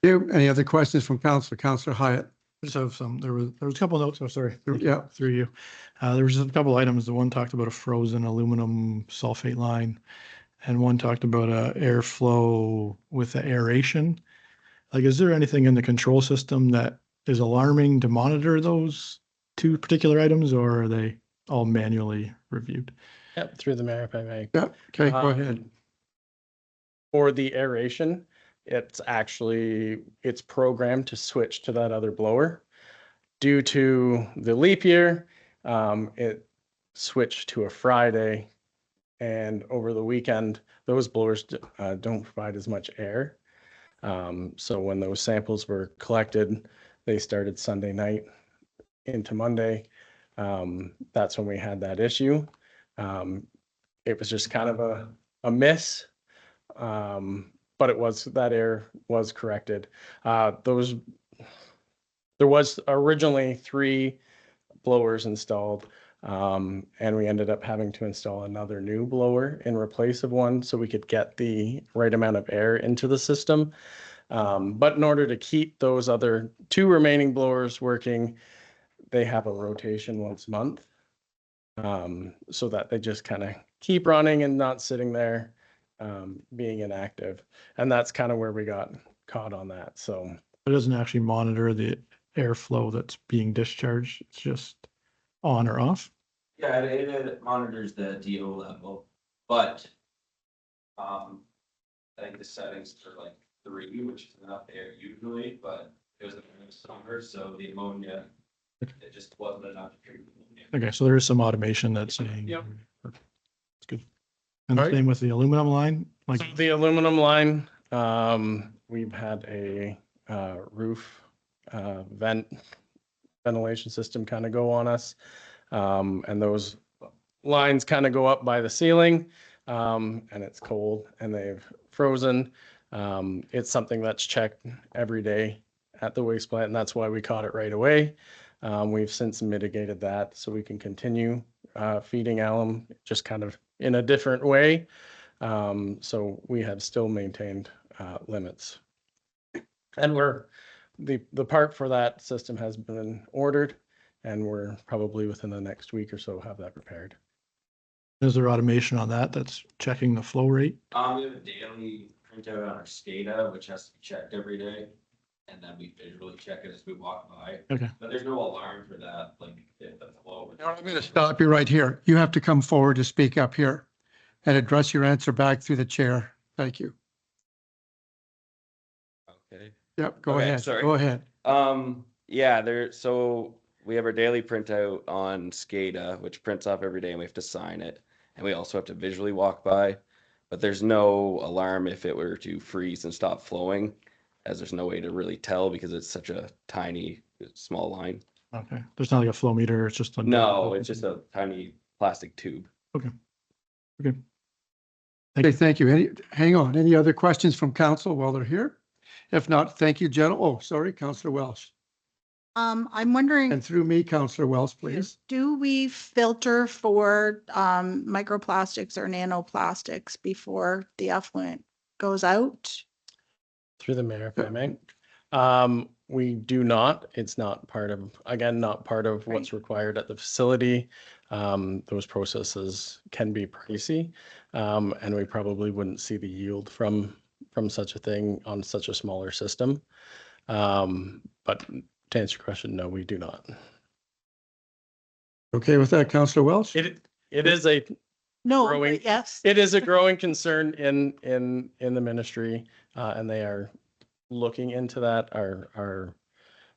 Any other questions from Councillor? Councillor Hyatt? Just have some, there was a couple of notes, oh, sorry. Yeah. Through you. There was just a couple items. The one talked about a frozen aluminum sulfate line, and one talked about airflow with the aeration. Like, is there anything in the control system that is alarming to monitor those two particular items, or are they all manually reviewed? Yep, through the mayor, if I may. Yeah, okay, go ahead. For the aeration, it's programmed to switch to that other blower. Due to the leap year, it switched to a Friday, and over the weekend, those blowers don't provide as much air. So when those samples were collected, they started Sunday night into Monday. That's when we had that issue. It was just kind of a miss, but that air was corrected. There was originally 3 blowers installed, and we ended up having to install another new blower in replace of one so we could get the right amount of air into the system. But in order to keep those other 2 remaining blowers working, they have a rotation once a month, so that they just kind of keep running and not sitting there being inactive. And that's kind of where we got caught on that. So It doesn't actually monitor the airflow that's being discharged. It's just on or off. Yeah, it monitors the DO level, but I think the settings are like 3, which is enough air usually, but it was the summer, so the ammonia, it just wasn't enough to treat the ammonia. Okay, so there is some automation that's saying. Yep. It's good. And All right. same with the aluminum line, like, So the aluminum line, we've had a roof ventilation system kind of go on us. And those lines kind of go up by the ceiling, and it's cold and they've frozen. It's something that's checked every day at the waste plant, and that's why we caught it right away. We've since mitigated that so we can continue feeding alum just kind of in a different way. So we have still maintained limits. And the part for that system has been ordered, and we're probably within the next week or so have that prepared. is there automation on that that's checking the flow rate? We have a daily printout on our SCADA, which has to be checked every day. And then we visually check it as we walk by. Okay. But there's no alarm for that, like if the flow. I'm going to stop you right here. You have to come forward to speak up here and address your answer back through the chair. Thank you. Okay. Yep, go Okay, ahead. sorry. Go ahead. Yeah, so we have our daily printout on SCADA, which prints off every day and we have to sign it. And we also have to visually walk by, but there's no alarm if it were to freeze and stop flowing, as there's no way to really tell because it's such a tiny, small line. Okay, there's not like a flow meter, it's just. No, it's just a tiny plastic tube. Okay. Okay, thank you. Hang on. Any other questions from council while they're here? If not, thank you, gentlemen. Oh, sorry, Councillor Welsh. I'm wondering, And through me, Councillor Welsh, please. do we filter for microplastics or nanoplastics before the effluent goes out? Through the mayor, if I may. We do not. It's not part of what's required at the facility. Those processes can be pricey, and we probably wouldn't see the yield from such a thing on such a smaller system. But to answer your question, no, we do not. Okay with that, Councillor Welsh? It is a No, growing- but yes. It is a growing concern in the ministry, and they are looking into that. Our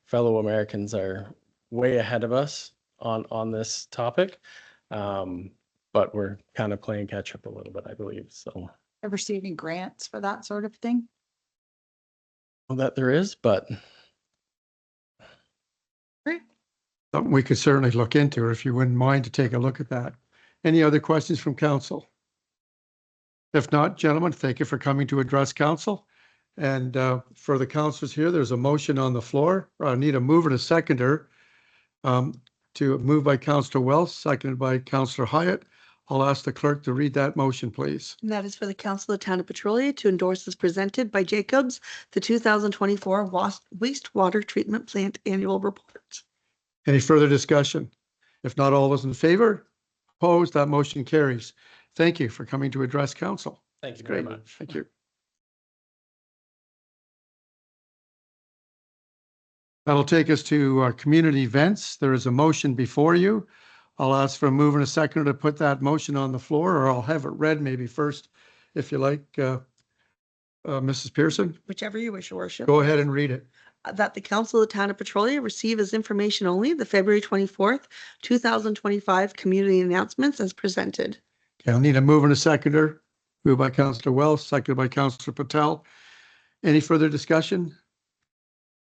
fellow Americans are way ahead of us on this topic. But we're kind of playing catch up a little bit, I believe. So Ever see any grants for that sort of thing? well, that there is, but Something we could certainly look into if you wouldn't mind to take a look at that. Any other questions from council? If not, gentlemen, thank you for coming to address council. And for the councillors here, there's a motion on the floor. I need a mover and a seconder. To move by Councillor Wells, seconded by Councillor Hyatt. I'll ask the clerk to read that motion, please. And that is for the Council of the Town of Petrolia to endorse as presented by Jacobs, the 2024 wastewater treatment plant annual report. Any further discussion? If not, all those in favor? Opposed? That motion carries. Thank you for coming to address council. thank you very Great. much. Thank you. That'll take us to our community events. There is a motion before you. I'll ask for a mover and a seconder to put that motion on the floor, or I'll have it read maybe first, if you like, Mrs. Pearson. Whichever you wish, Your Worship. Go ahead and read it. That the Council of the Town of Petrolia receive as information only the February 24th, 2025 community announcements as presented. Okay, I'll need a mover and a seconder. Moved by Councillor Wells, seconded by Councillor Patel. Any further discussion?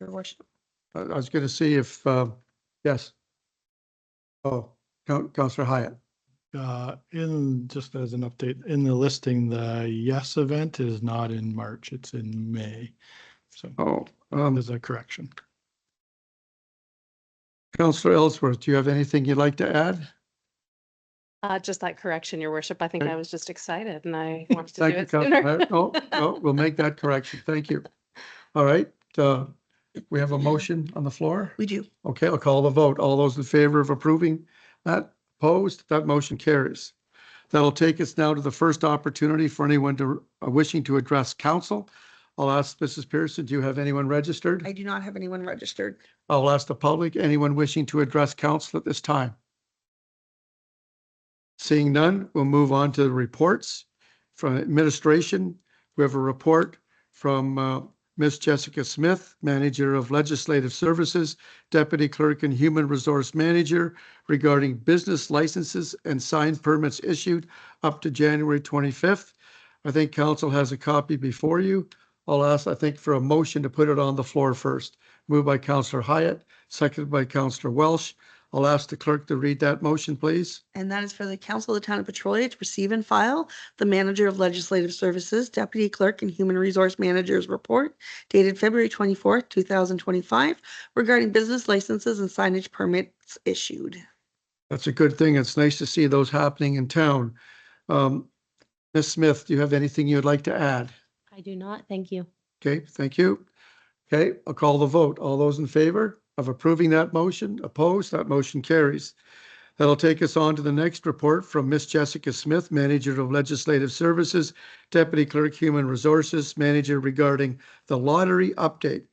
Your Worship. I was going to see if, yes. Oh, Councillor Hyatt. In just as an update, in the listing, the Yes event is not in March, it's in May. So Oh, there's a correction. Councillor Ellsworth, do you have anything you'd like to add? Just that correction, Your Worship. I think Okay. I was just excited and I wanted to Thank do you, it Councillor sooner. Hyatt. No, we'll make that correction. Thank you. All right, we have a motion on the floor. We do. Okay, I'll call the vote. All those in favor of approving that? Opposed? That motion carries. That'll take us now to the first opportunity for anyone to wishing to address council. I'll ask Mrs. Pearson, do you have anyone registered? I do not have anyone registered. I'll ask the public, anyone wishing to address council at this time? Seeing none, we'll move on to the reports from administration. We have a report from Ms. Jessica Smith, Manager of Legislative Services, Deputy Clerk and Human Resource Manager, regarding business licenses and sign permits issued up to January 25th. I think council has a copy before you. I'll ask, I think, for a motion to put it on the floor first. Moved by Councillor Hyatt, seconded by Councillor Welsh. I'll ask the clerk to read that motion, please. And that is for the Council of the Town of Petrolia to receive and file the Manager of Legislative Services, Deputy Clerk and Human Resource Manager's report dated February 24th, 2025 regarding business licenses and signage permits issued. That's a good thing. It's nice to see those happening in town. Ms. Smith, do you have anything you'd like to add? I do not, thank you. Okay, thank you. Okay, I'll call the vote. All those in favor of approving that motion? Opposed? That motion carries. That'll take us on to the next report from Ms. Jessica Smith, Manager of Legislative Services, Deputy Clerk, Human Resources Manager, regarding the lottery update.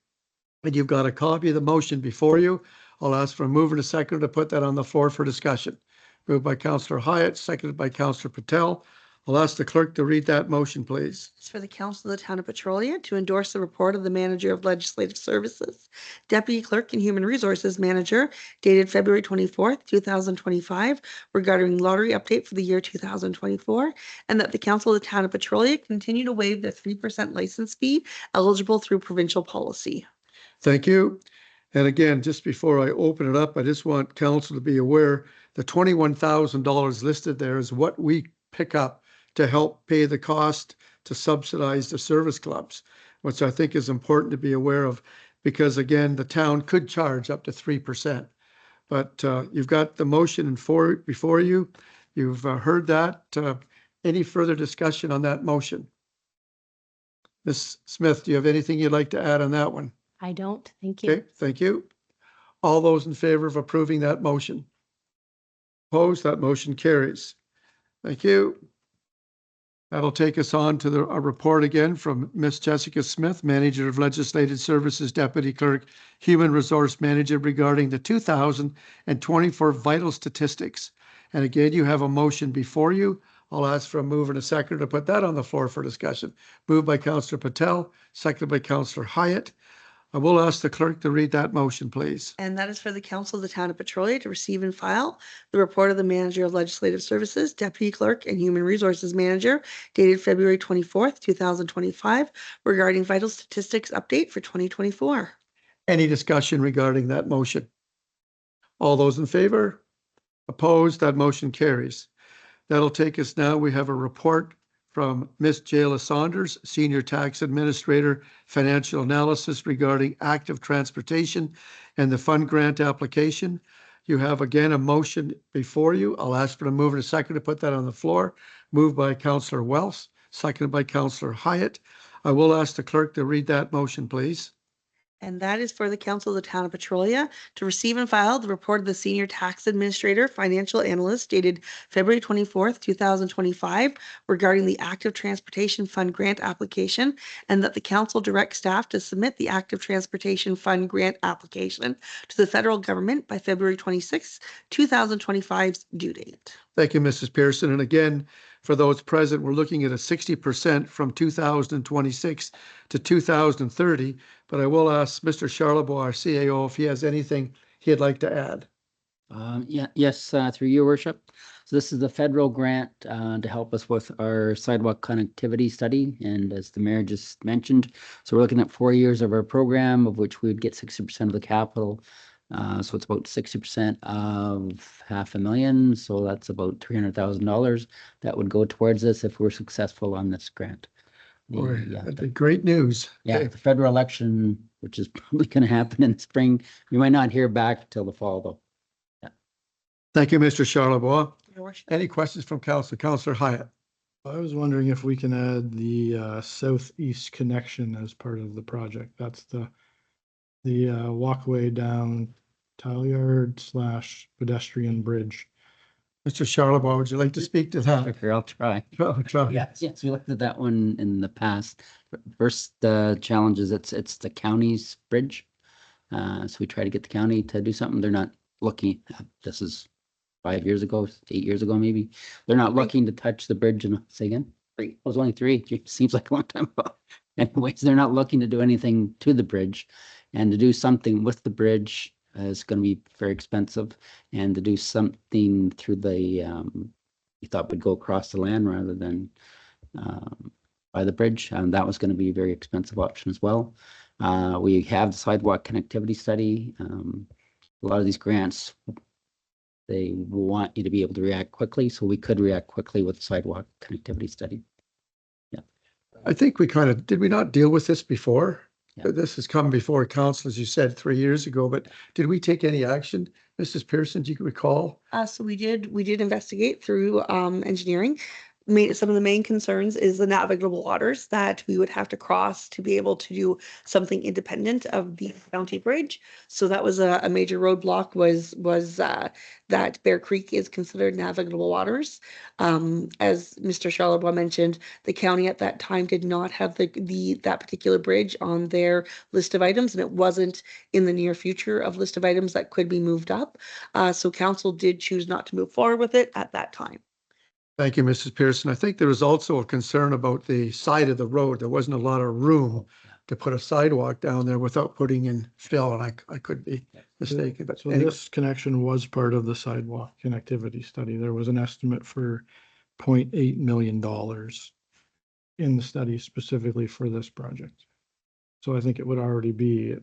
And you've got a copy of the motion before you. I'll ask for a mover and a seconder to put that on the floor for discussion. Moved by Councillor Hyatt, seconded by Councillor Patel. I'll ask the clerk to read that motion, please. It's for the Council of the Town of Petrolia to endorse the report of the Manager of Legislative Services, Deputy Clerk and Human Resources Manager dated February 24th, 2025 regarding lottery update for the year 2024, and that the Council of the Town of Petrolia continue to waive the 3% license fee eligible through provincial policy. Thank you. And again, just before I open it up, I just want council to be aware, the $21,000 listed there is what we pick up to help pay the cost to subsidize the service clubs, which I think is important to be aware of, because again, the town could charge up to 3%. But you've got the motion before you. You've heard that. Any further discussion on that motion? Ms. Smith, do you have anything you'd like to add on that one? I don't, thank you. Okay, thank you. All those in favor of approving that motion? Opposed? That motion carries. Thank you. That'll take us on to a report again from Miss Jessica Smith, Manager of Legislative Services, Deputy Clerk, Human Resource Manager, regarding the 2024 vital statistics. And again, you have a motion before you. I'll ask for a move and a second to put that on the floor for discussion. Moved by Councillor Patel, seconded by Councillor Hyatt. I will ask the clerk to read that motion, please. And that is for the Council of the Town of Petrolia to receive and file the report of the Manager of Legislative Services, Deputy Clerk, and Human Resources Manager dated February 24th, 2025, regarding vital statistics update for 2024. Any discussion regarding that motion? All those in favor? Opposed? That motion carries. That'll take us now. We have a report from Ms. Jayla Saunders, Senior Tax Administrator, Financial Analysis regarding active transportation and the fund grant application. You have again a motion before you. I'll ask for a move and a second to put that on the floor. Moved by Councillor Wells, seconded by Councillor Hyatt. I will ask the clerk to read that motion, please. And that is for the Council of the Town of Petrolia to receive and file the report of the Senior Tax Administrator, Financial Analyst dated February 24th, 2025, regarding the Active Transportation Fund grant application, and that the council direct staff to submit the Active Transportation Fund grant application to the federal government by February 26th, 2025's due date. Thank you, Mrs. Pearson. And again, for those present, we're looking at a 60% from 2026 to 2030. But I will ask Mr. Charlebois, our CAO, if he has anything he'd like to add. Yes, through your worship. So this is the federal grant to help us with our sidewalk connectivity study. And as the mayor just mentioned, so we're looking at 4 years of our program, of which we would get 60% of the capital. So it's about 60% of $500,000. So that's about $300,000 that would go towards this if we're successful on this grant. That'd be great news. Yeah, Okay. the federal election, which is probably going to happen in the spring. We might not hear back till the fall, though. Thank you, Mr. Charlebois. Your worship. Any questions from Council? Councillor Hyatt. I was wondering if we can add the southeast connection as part of the project. That's the walkway down Talliard / pedestrian bridge. Mr. Charlebois, would you like to speak to that? Okay, I'll try. Try. Yes, we looked at that one in the past. First challenge is it's the county's bridge. So we try to get the county to do something. They're not looking. This is 5 years ago, 8 years ago, maybe. They're not looking to touch the bridge. And say again, 3. It was only 3. It seems like a long time ago. Anyways, they're not looking to do anything to the bridge, and to do something with the bridge is going to be very expensive. And to do something through the, we thought would go across the land rather than by the bridge, and that was going to be a very expensive option as well. We have the sidewalk connectivity study. A lot of these grants, they want you to be able to react quickly, so we could react quickly with the sidewalk connectivity study. Yeah. I think we did we not deal with this before? Yeah. This has come before council, as you said, 3 years ago, but did we take any action? Mrs. Pearson, do you recall? So we did investigate through engineering. Some of the main concerns is the navigable waters that we would have to cross to be able to do something independent of the county bridge. So that was a major roadblock was that Bear Creek is considered navigable waters. As Mr. Charlebois mentioned, the county at that time did not have that particular bridge on their list of items, and it wasn't in the near future of list of items that could be moved up. So council did choose not to move forward with it at that time. Thank you, Mrs. Pearson. I think there was also a concern about the side of the road. There wasn't a lot of room to put a sidewalk down there without putting in fill, and I could be mistaken. But So this connection was part of the sidewalk connectivity study. There was an estimate for $0.8 million in the study specifically for this project. So I think it would already be,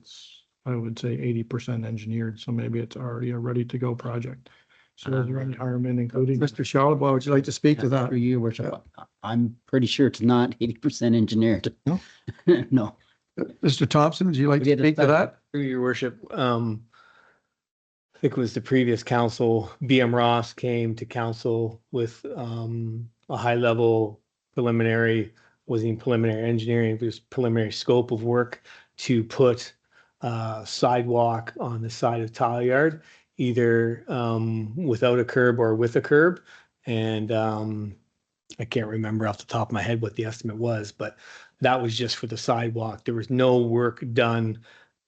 I would say 80% engineered, so maybe it's already a ready to go project. So is there any harm in including? Mr. Charlebois, would you like to speak to that? For your worship, I'm pretty sure it's not 80% engineered. No? No. Mr. Thompson, would you like to speak to that? Through your worship, I think it was the previous council, BM Ross came to council with a high level preliminary, wasn't even preliminary engineering, it was preliminary scope of work to put sidewalk on the side of Talliard, either without a curb or with a curb. And I can't remember off the top of my head what the estimate was, but that was just for the sidewalk. There was no work done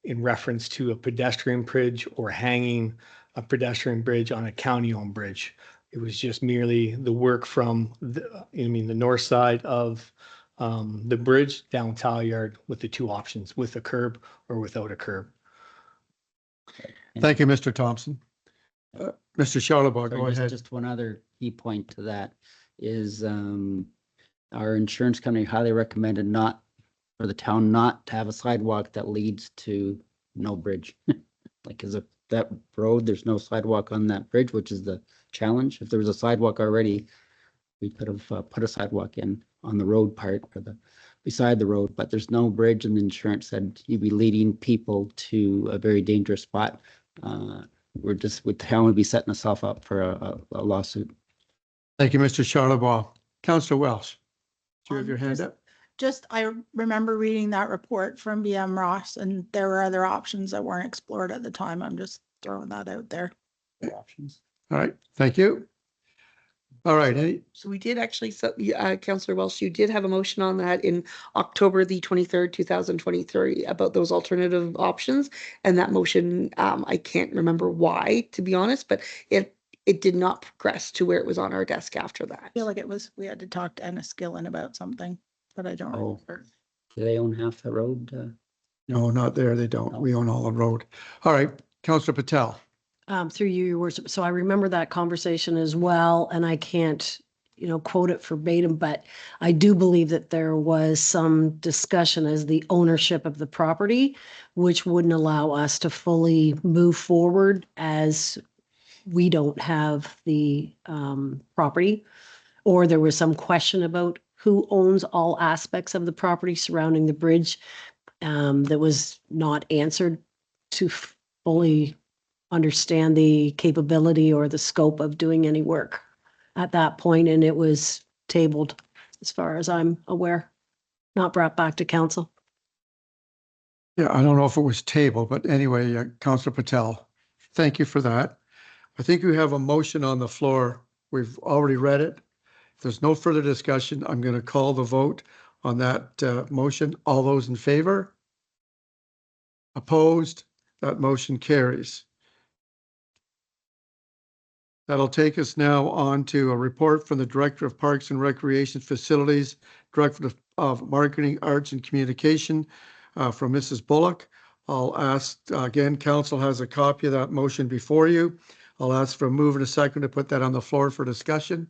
in reference to a pedestrian bridge or hanging a pedestrian bridge on a county-owned bridge. It was just merely the work from the north side of the bridge down Talyard with the two options, with a curb or without a curb. Thank you, Mr. Thompson. Mr. Charlebois, Sorry, go ahead. just one other key point to that is our insurance company highly recommended not, for the town not to have a sidewalk that leads to no bridge. Like, is it that road, there's no sidewalk on that bridge, which is the challenge. If there was a sidewalk already, we could have put a sidewalk in on the road part or the beside the road, but there's no bridge, and the insurance said you'd be leading people to a very dangerous spot. The town would be setting itself up for a lawsuit. Thank you, Mr. Charlebois. Councillor Welsh, do you have your hand up? Just, I remember reading that report from BM Ross, and there were other options that weren't explored at the time. I'm just throwing that out there. Options. All right, thank you. All right, So we did actually, Councillor Welsh, you did have a motion on that in October the 23rd, 2023 about those alternative options. And that motion, I can't remember why, to be honest, but it did not progress to where it was on our desk after that. I feel like we had to talk to Ennis Gillen about something, but I don't Oh. remember. Do they own half the road? no, not there. They don't. We own all the road. All right, Councillor Patel. Through you, your worship. So I remember that conversation as well, and I can't, quote it verbatim, but I do believe that there was some discussion as the ownership of the property, which wouldn't allow us to fully move forward as we don't have the property, or there was some question about who owns all aspects of the property surrounding the bridge that was not answered to fully understand the capability or the scope of doing any work at that point, and it was tabled, as far as I'm aware, not brought back to council. Yeah, I don't know if it was tabled, but anyway, Councillor Patel, thank you for that. I think we have a motion on the floor. We've already read it. If there's no further discussion, I'm going to call the vote on that motion. All those in favor? Opposed? That motion carries. That'll take us now on to a report from the Director of Parks and Recreation Facilities, Director of Marketing, Arts and Communication from Mrs. Bullock. I'll ask, again, council has a copy of that motion before you. I'll ask for a move and a second to put that on the floor for discussion.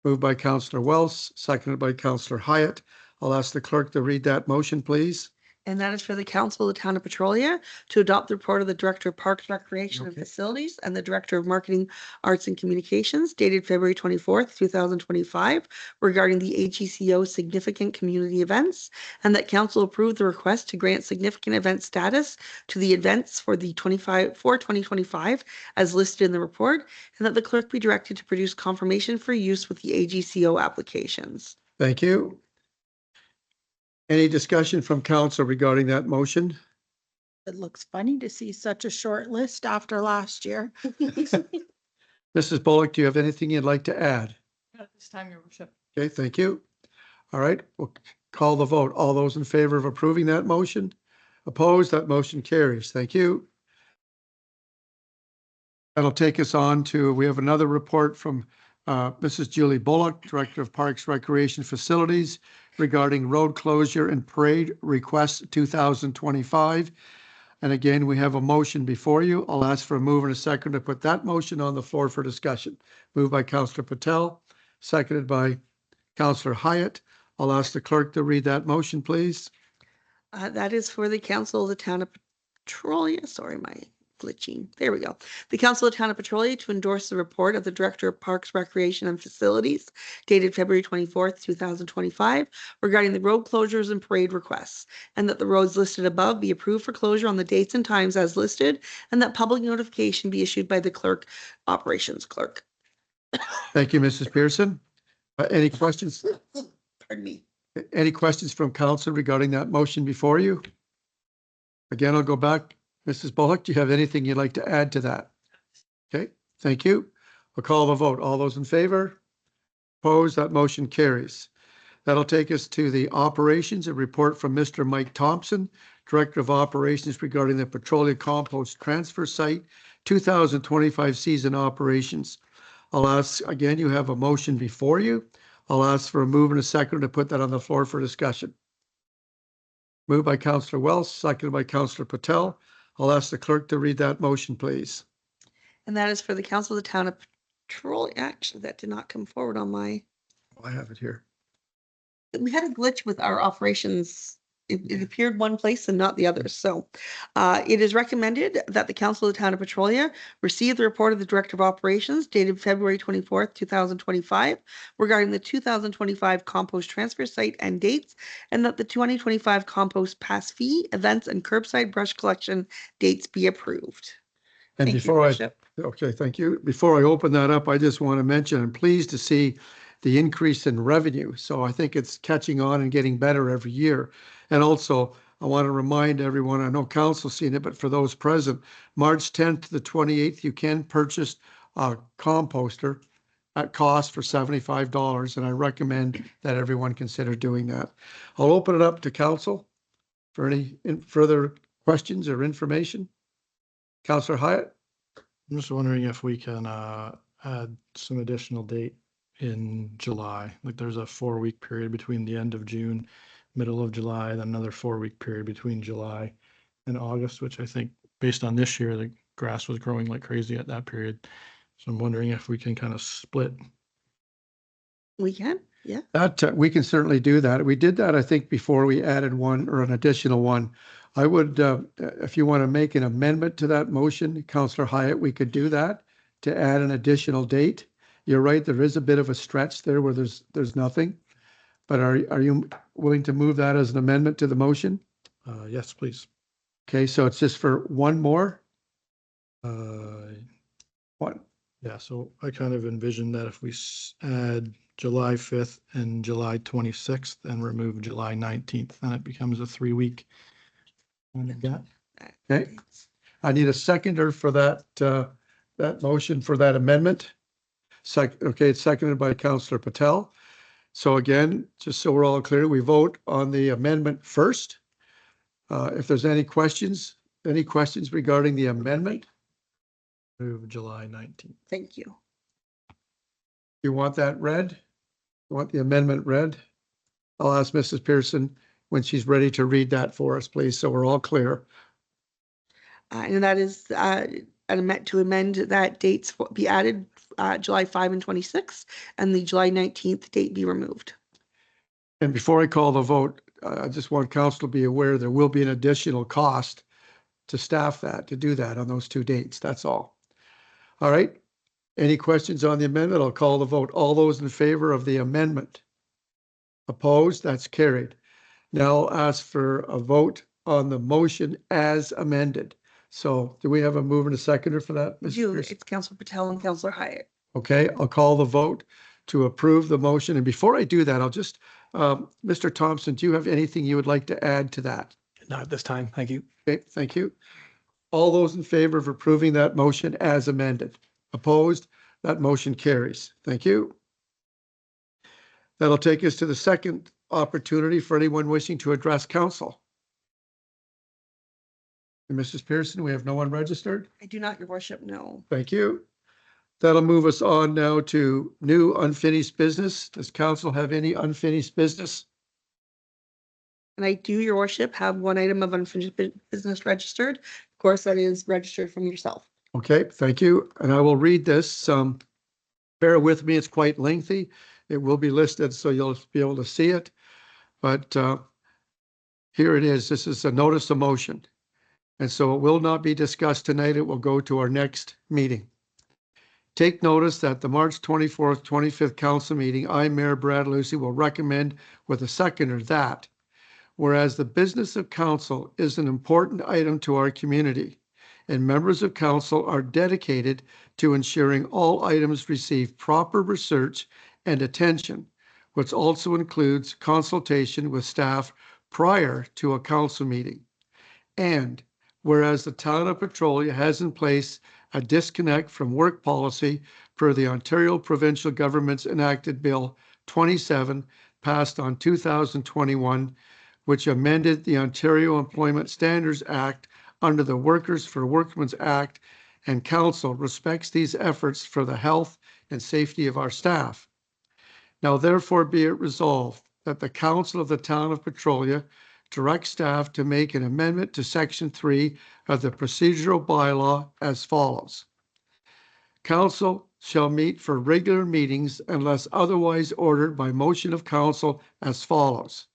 Moved by Councillor Wells, seconded by Councillor Hyatt. I'll ask the clerk to read that motion, please. And that is for the Council of the Town of Petrolia to adopt the report of the Director of Parks, Recreation and Facilities and the Director of Marketing, Arts and Communications dated February 24th, 2025 regarding the AGCO significant community events, and that Council approved the request to grant significant event status to the events for 2025 as listed in the report, and that the clerk be directed to produce confirmation for use with the AGCO applications. Thank you. Any discussion from council regarding that motion? It looks funny to see such a short list after last year. Mrs. Bullock, do you have anything you'd like to add? At this time, your worship. Okay, thank you. All right, we'll call the vote. All those in favor of approving that motion? Opposed? That motion carries. Thank you. That'll take us on to, we have another report from Mrs. Julie Bullock, Director of Parks, Recreation Facilities regarding road closure and parade request 2025. And again, we have a motion before you. I'll ask for a move and a second to put that motion on the floor for discussion. Moved by Councillor Patel, seconded by Councillor Hyatt. I'll ask the clerk to read that motion, please. That is for the Council of the Town of Petrolia. Sorry, my glitching. There we go. The Council of the Town of Petrolia to endorse the report of the Director of Parks, Recreation and Facilities dated February 24th, 2025 regarding the road closures and parade requests, and that the roads listed above be approved for closure on the dates and times as listed, and that public notification be issued by the clerk, operations clerk. Thank you, Mrs. Pearson. Any questions? Pardon me. Any questions from council regarding that motion before you? Again, I'll go back. Mrs. Bullock, do you have anything you'd like to add to that? Okay, thank you. We'll call the vote. All those in favor? Opposed, that motion carries. That'll take us to the operations, a report from Mr. Mike Thompson, Director of Operations regarding the Petrolia Compost Transfer Site 2025 season operations. I'll ask, again, you have a motion before you. I'll ask for a move and a second to put that on the floor for discussion. Moved by Councillor Wells, seconded by Councillor Patel. I'll ask the clerk to read that motion, please. And that is for the council of the town of Petrolia. Actually, that did not come forward on my, I have it here. we had a glitch with our operations. It appeared one place and not the others. So it is recommended that the council of the town of Petrolia receive the report of the director of operations dated February 24th, 2025 regarding the 2025 compost transfer site and dates, and that the 2025 compost pass fee, events, and curbside brush collection dates be approved. And Thank you, before Worship. okay, thank you. Before I open that up, I just want to mention, I'm pleased to see the increase in revenue. So I think it's catching on and getting better every year. And also, I want to remind everyone, I know council's seen it, but for those present, March 10th to the 28th, you can purchase a composter at cost for $75. And I recommend that everyone consider doing that. I'll open it up to council for any further questions or information. Councillor Hyatt? I'm just wondering if we can add some additional date in July. Like there's a 4-week period between the end of June, middle of July, then another 4-week period between July and August, which I think based on this year, the grass was growing like crazy at that period. So I'm wondering if we can kind of split. We can, yeah. That we can certainly do that. We did that, I think, before we added one or an additional one. I would, if you want to make an amendment to that motion, Councillor Hyatt, we could do that to add an additional date. You're right, there is a bit of a stretch there where there's nothing. But are you willing to move that as an amendment to the motion? Yes, please. Okay, so it's just for one more? What? Yeah, so I kind of envision that if we add July 5th and July 26th and remove July 19th, then it becomes a 3-week. Okay, I need a seconder for that, that motion for that amendment. Okay, it's seconded by Councillor Patel. So again, just so we're all clear, we vote on the amendment first. If there's any questions regarding the amendment? Move July 19th. Thank you. You want that read? You want the amendment read? I'll ask Mrs. Pearson when she's ready to read that for us, please, so we're all clear. And that is to amend that dates be added July 5 and 26, and the July 19th date be removed. And before I call the vote, I just want council to be aware there will be an additional cost to staff that, to do that on those 2 dates. That's all. All right. Any questions on the amendment? I'll call the vote. All those in favor of the amendment? Opposed? That's carried. Now I'll ask for a vote on the motion as amended. So do we have a mover and a seconder for that, Ms. Pearson? It's Councillor Patel and Councillor Hyatt. Okay, I'll call the vote to approve the motion. And before I do that, I'll just, Mr. Thompson, do you have anything you would like to add to that? Not at this time. Thank you. Okay, thank you. All those in favor of approving that motion as amended? Opposed? That motion carries. Thank you. That'll take us to the second opportunity for anyone wishing to address council. And Mrs. Pearson, we have no one registered? I do not, Your Worship, no. Thank you. That'll move us on now to new unfinished business. Does council have any unfinished business? And I do, Your Worship, have one item of unfinished business registered. Of course, that is registered from yourself. Okay, thank you. And I will read this. Bear with me, it's quite lengthy. It will be listed so you'll be able to see it. But here it is. This is a notice of motion. And so it will not be discussed tonight. It will go to our next meeting. Take notice that the March 24th, 25th council meeting, I, Mayor Brad Lucy, will recommend with a seconder that whereas the business of council is an important item to our community and members of council are dedicated to ensuring all items receive proper research and attention, which also includes consultation with staff prior to a council meeting. And whereas the town of Petrolia has in place a disconnect from work policy per the Ontario Provincial Government's enacted Bill 27 passed on 2021, which amended the Ontario Employment Standards Act under the Workers for Workmen's Act, and Council respects these efforts for the health and safety of our staff. Now therefore be it resolved that the Council of the Town of Petrolia direct staff to make an amendment to Section 3 of the procedural bylaw as follows. Council shall meet for regular meetings unless otherwise ordered by motion of council as follows.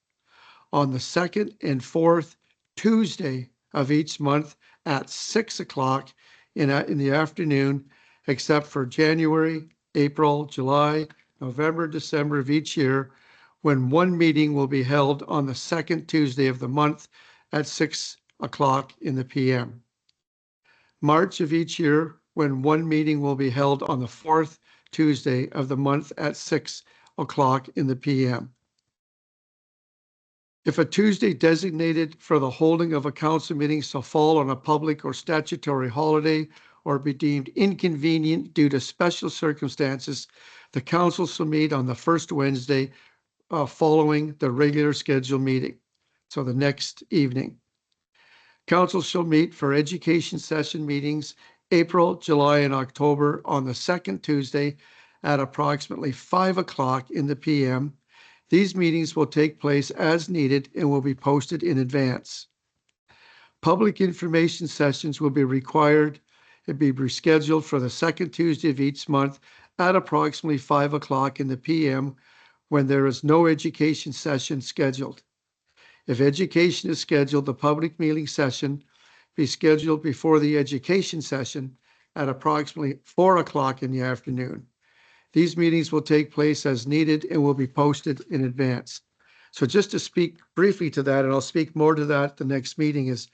On the second and fourth Tuesday of each month at 6 o'clock in the afternoon, except for January, April, July, November, December of each year, when one meeting will be held on the second Tuesday of the month at 6 o'clock in the PM. March of each year, when one meeting will be held on the fourth Tuesday of the month at 6 o'clock in the PM. If a Tuesday designated for the holding of a council meeting shall fall on a public or statutory holiday or be deemed inconvenient due to special circumstances, the council shall meet on the first Wednesday following the regular scheduled meeting, so the next evening. Council shall meet for education session meetings April, July, and October on the second Tuesday at approximately 5 o'clock in the PM. These meetings will take place as needed and will be posted in advance. Public information sessions will be required and be rescheduled for the second Tuesday of each month at approximately 5 o'clock in the PM when there is no education session scheduled. If education is scheduled, the public meeting session be scheduled before the education session at approximately 4 o'clock in the afternoon. These meetings will take place as needed and will be posted in advance. So just to speak briefly to that, and I'll speak more to that the next meeting, is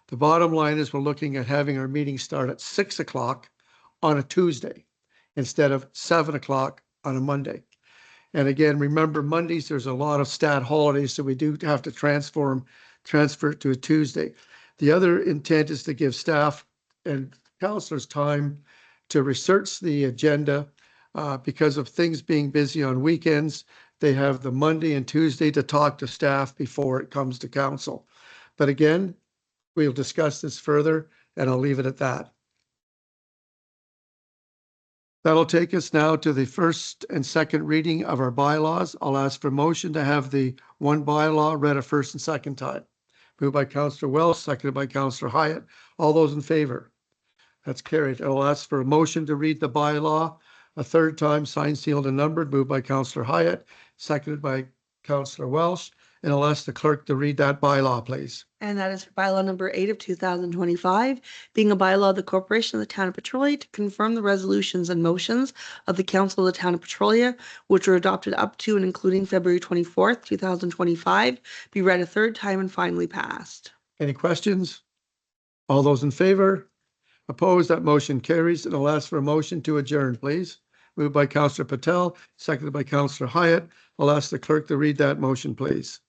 the bottom line is we're looking at having our meeting start at 6 o'clock on a Tuesday instead of 7 o'clock on a Monday. And again, remember Mondays, there's a lot of stat holidays, so we do have to transfer it to a Tuesday. The other intent is to give staff and councilors time to research the agenda because of things being busy on weekends. They have the Monday and Tuesday to talk to staff before it comes to council. But again, we'll discuss this further and I'll leave it at that. That'll take us now to the first and second reading of our bylaws. I'll ask for motion to have the one bylaw read a first and second time. Moved by Councillor Welsh, seconded by Councillor Hyatt. All those in favor? That's carried. I'll ask for a motion to read the bylaw a third time, signed, sealed, and numbered. Moved by Councillor Hyatt, seconded by Councillor Welsh. And I'll ask the clerk to read that bylaw, please. And that is for bylaw number 8 of 2025, being a bylaw of the Corporation of the Town of Petrolia to confirm the resolutions and motions of the Council of the Town of Petrolia, which were adopted up to and including February 24th, 2025, be read a third time and finally passed. Any questions? All those in favor? Opposed? That motion carries. And I'll ask for a motion to adjourn, please. Moved by Councillor Patel, seconded by Councillor Hyatt. I'll ask the clerk to read that motion, please.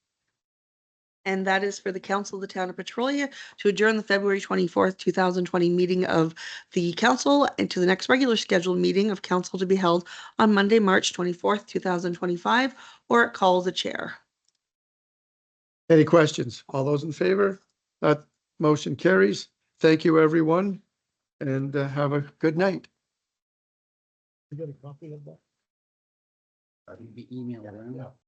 And that is for the Council of the Town of Petrolia to adjourn the February 24th, 2020 meeting of the council and to the next regular scheduled meeting of council to be held on Monday, March 24th, 2025, or call the chair. Any questions? All those in favor? That motion carries. Thank you, everyone, and have a good night. You got a copy of that? Email around.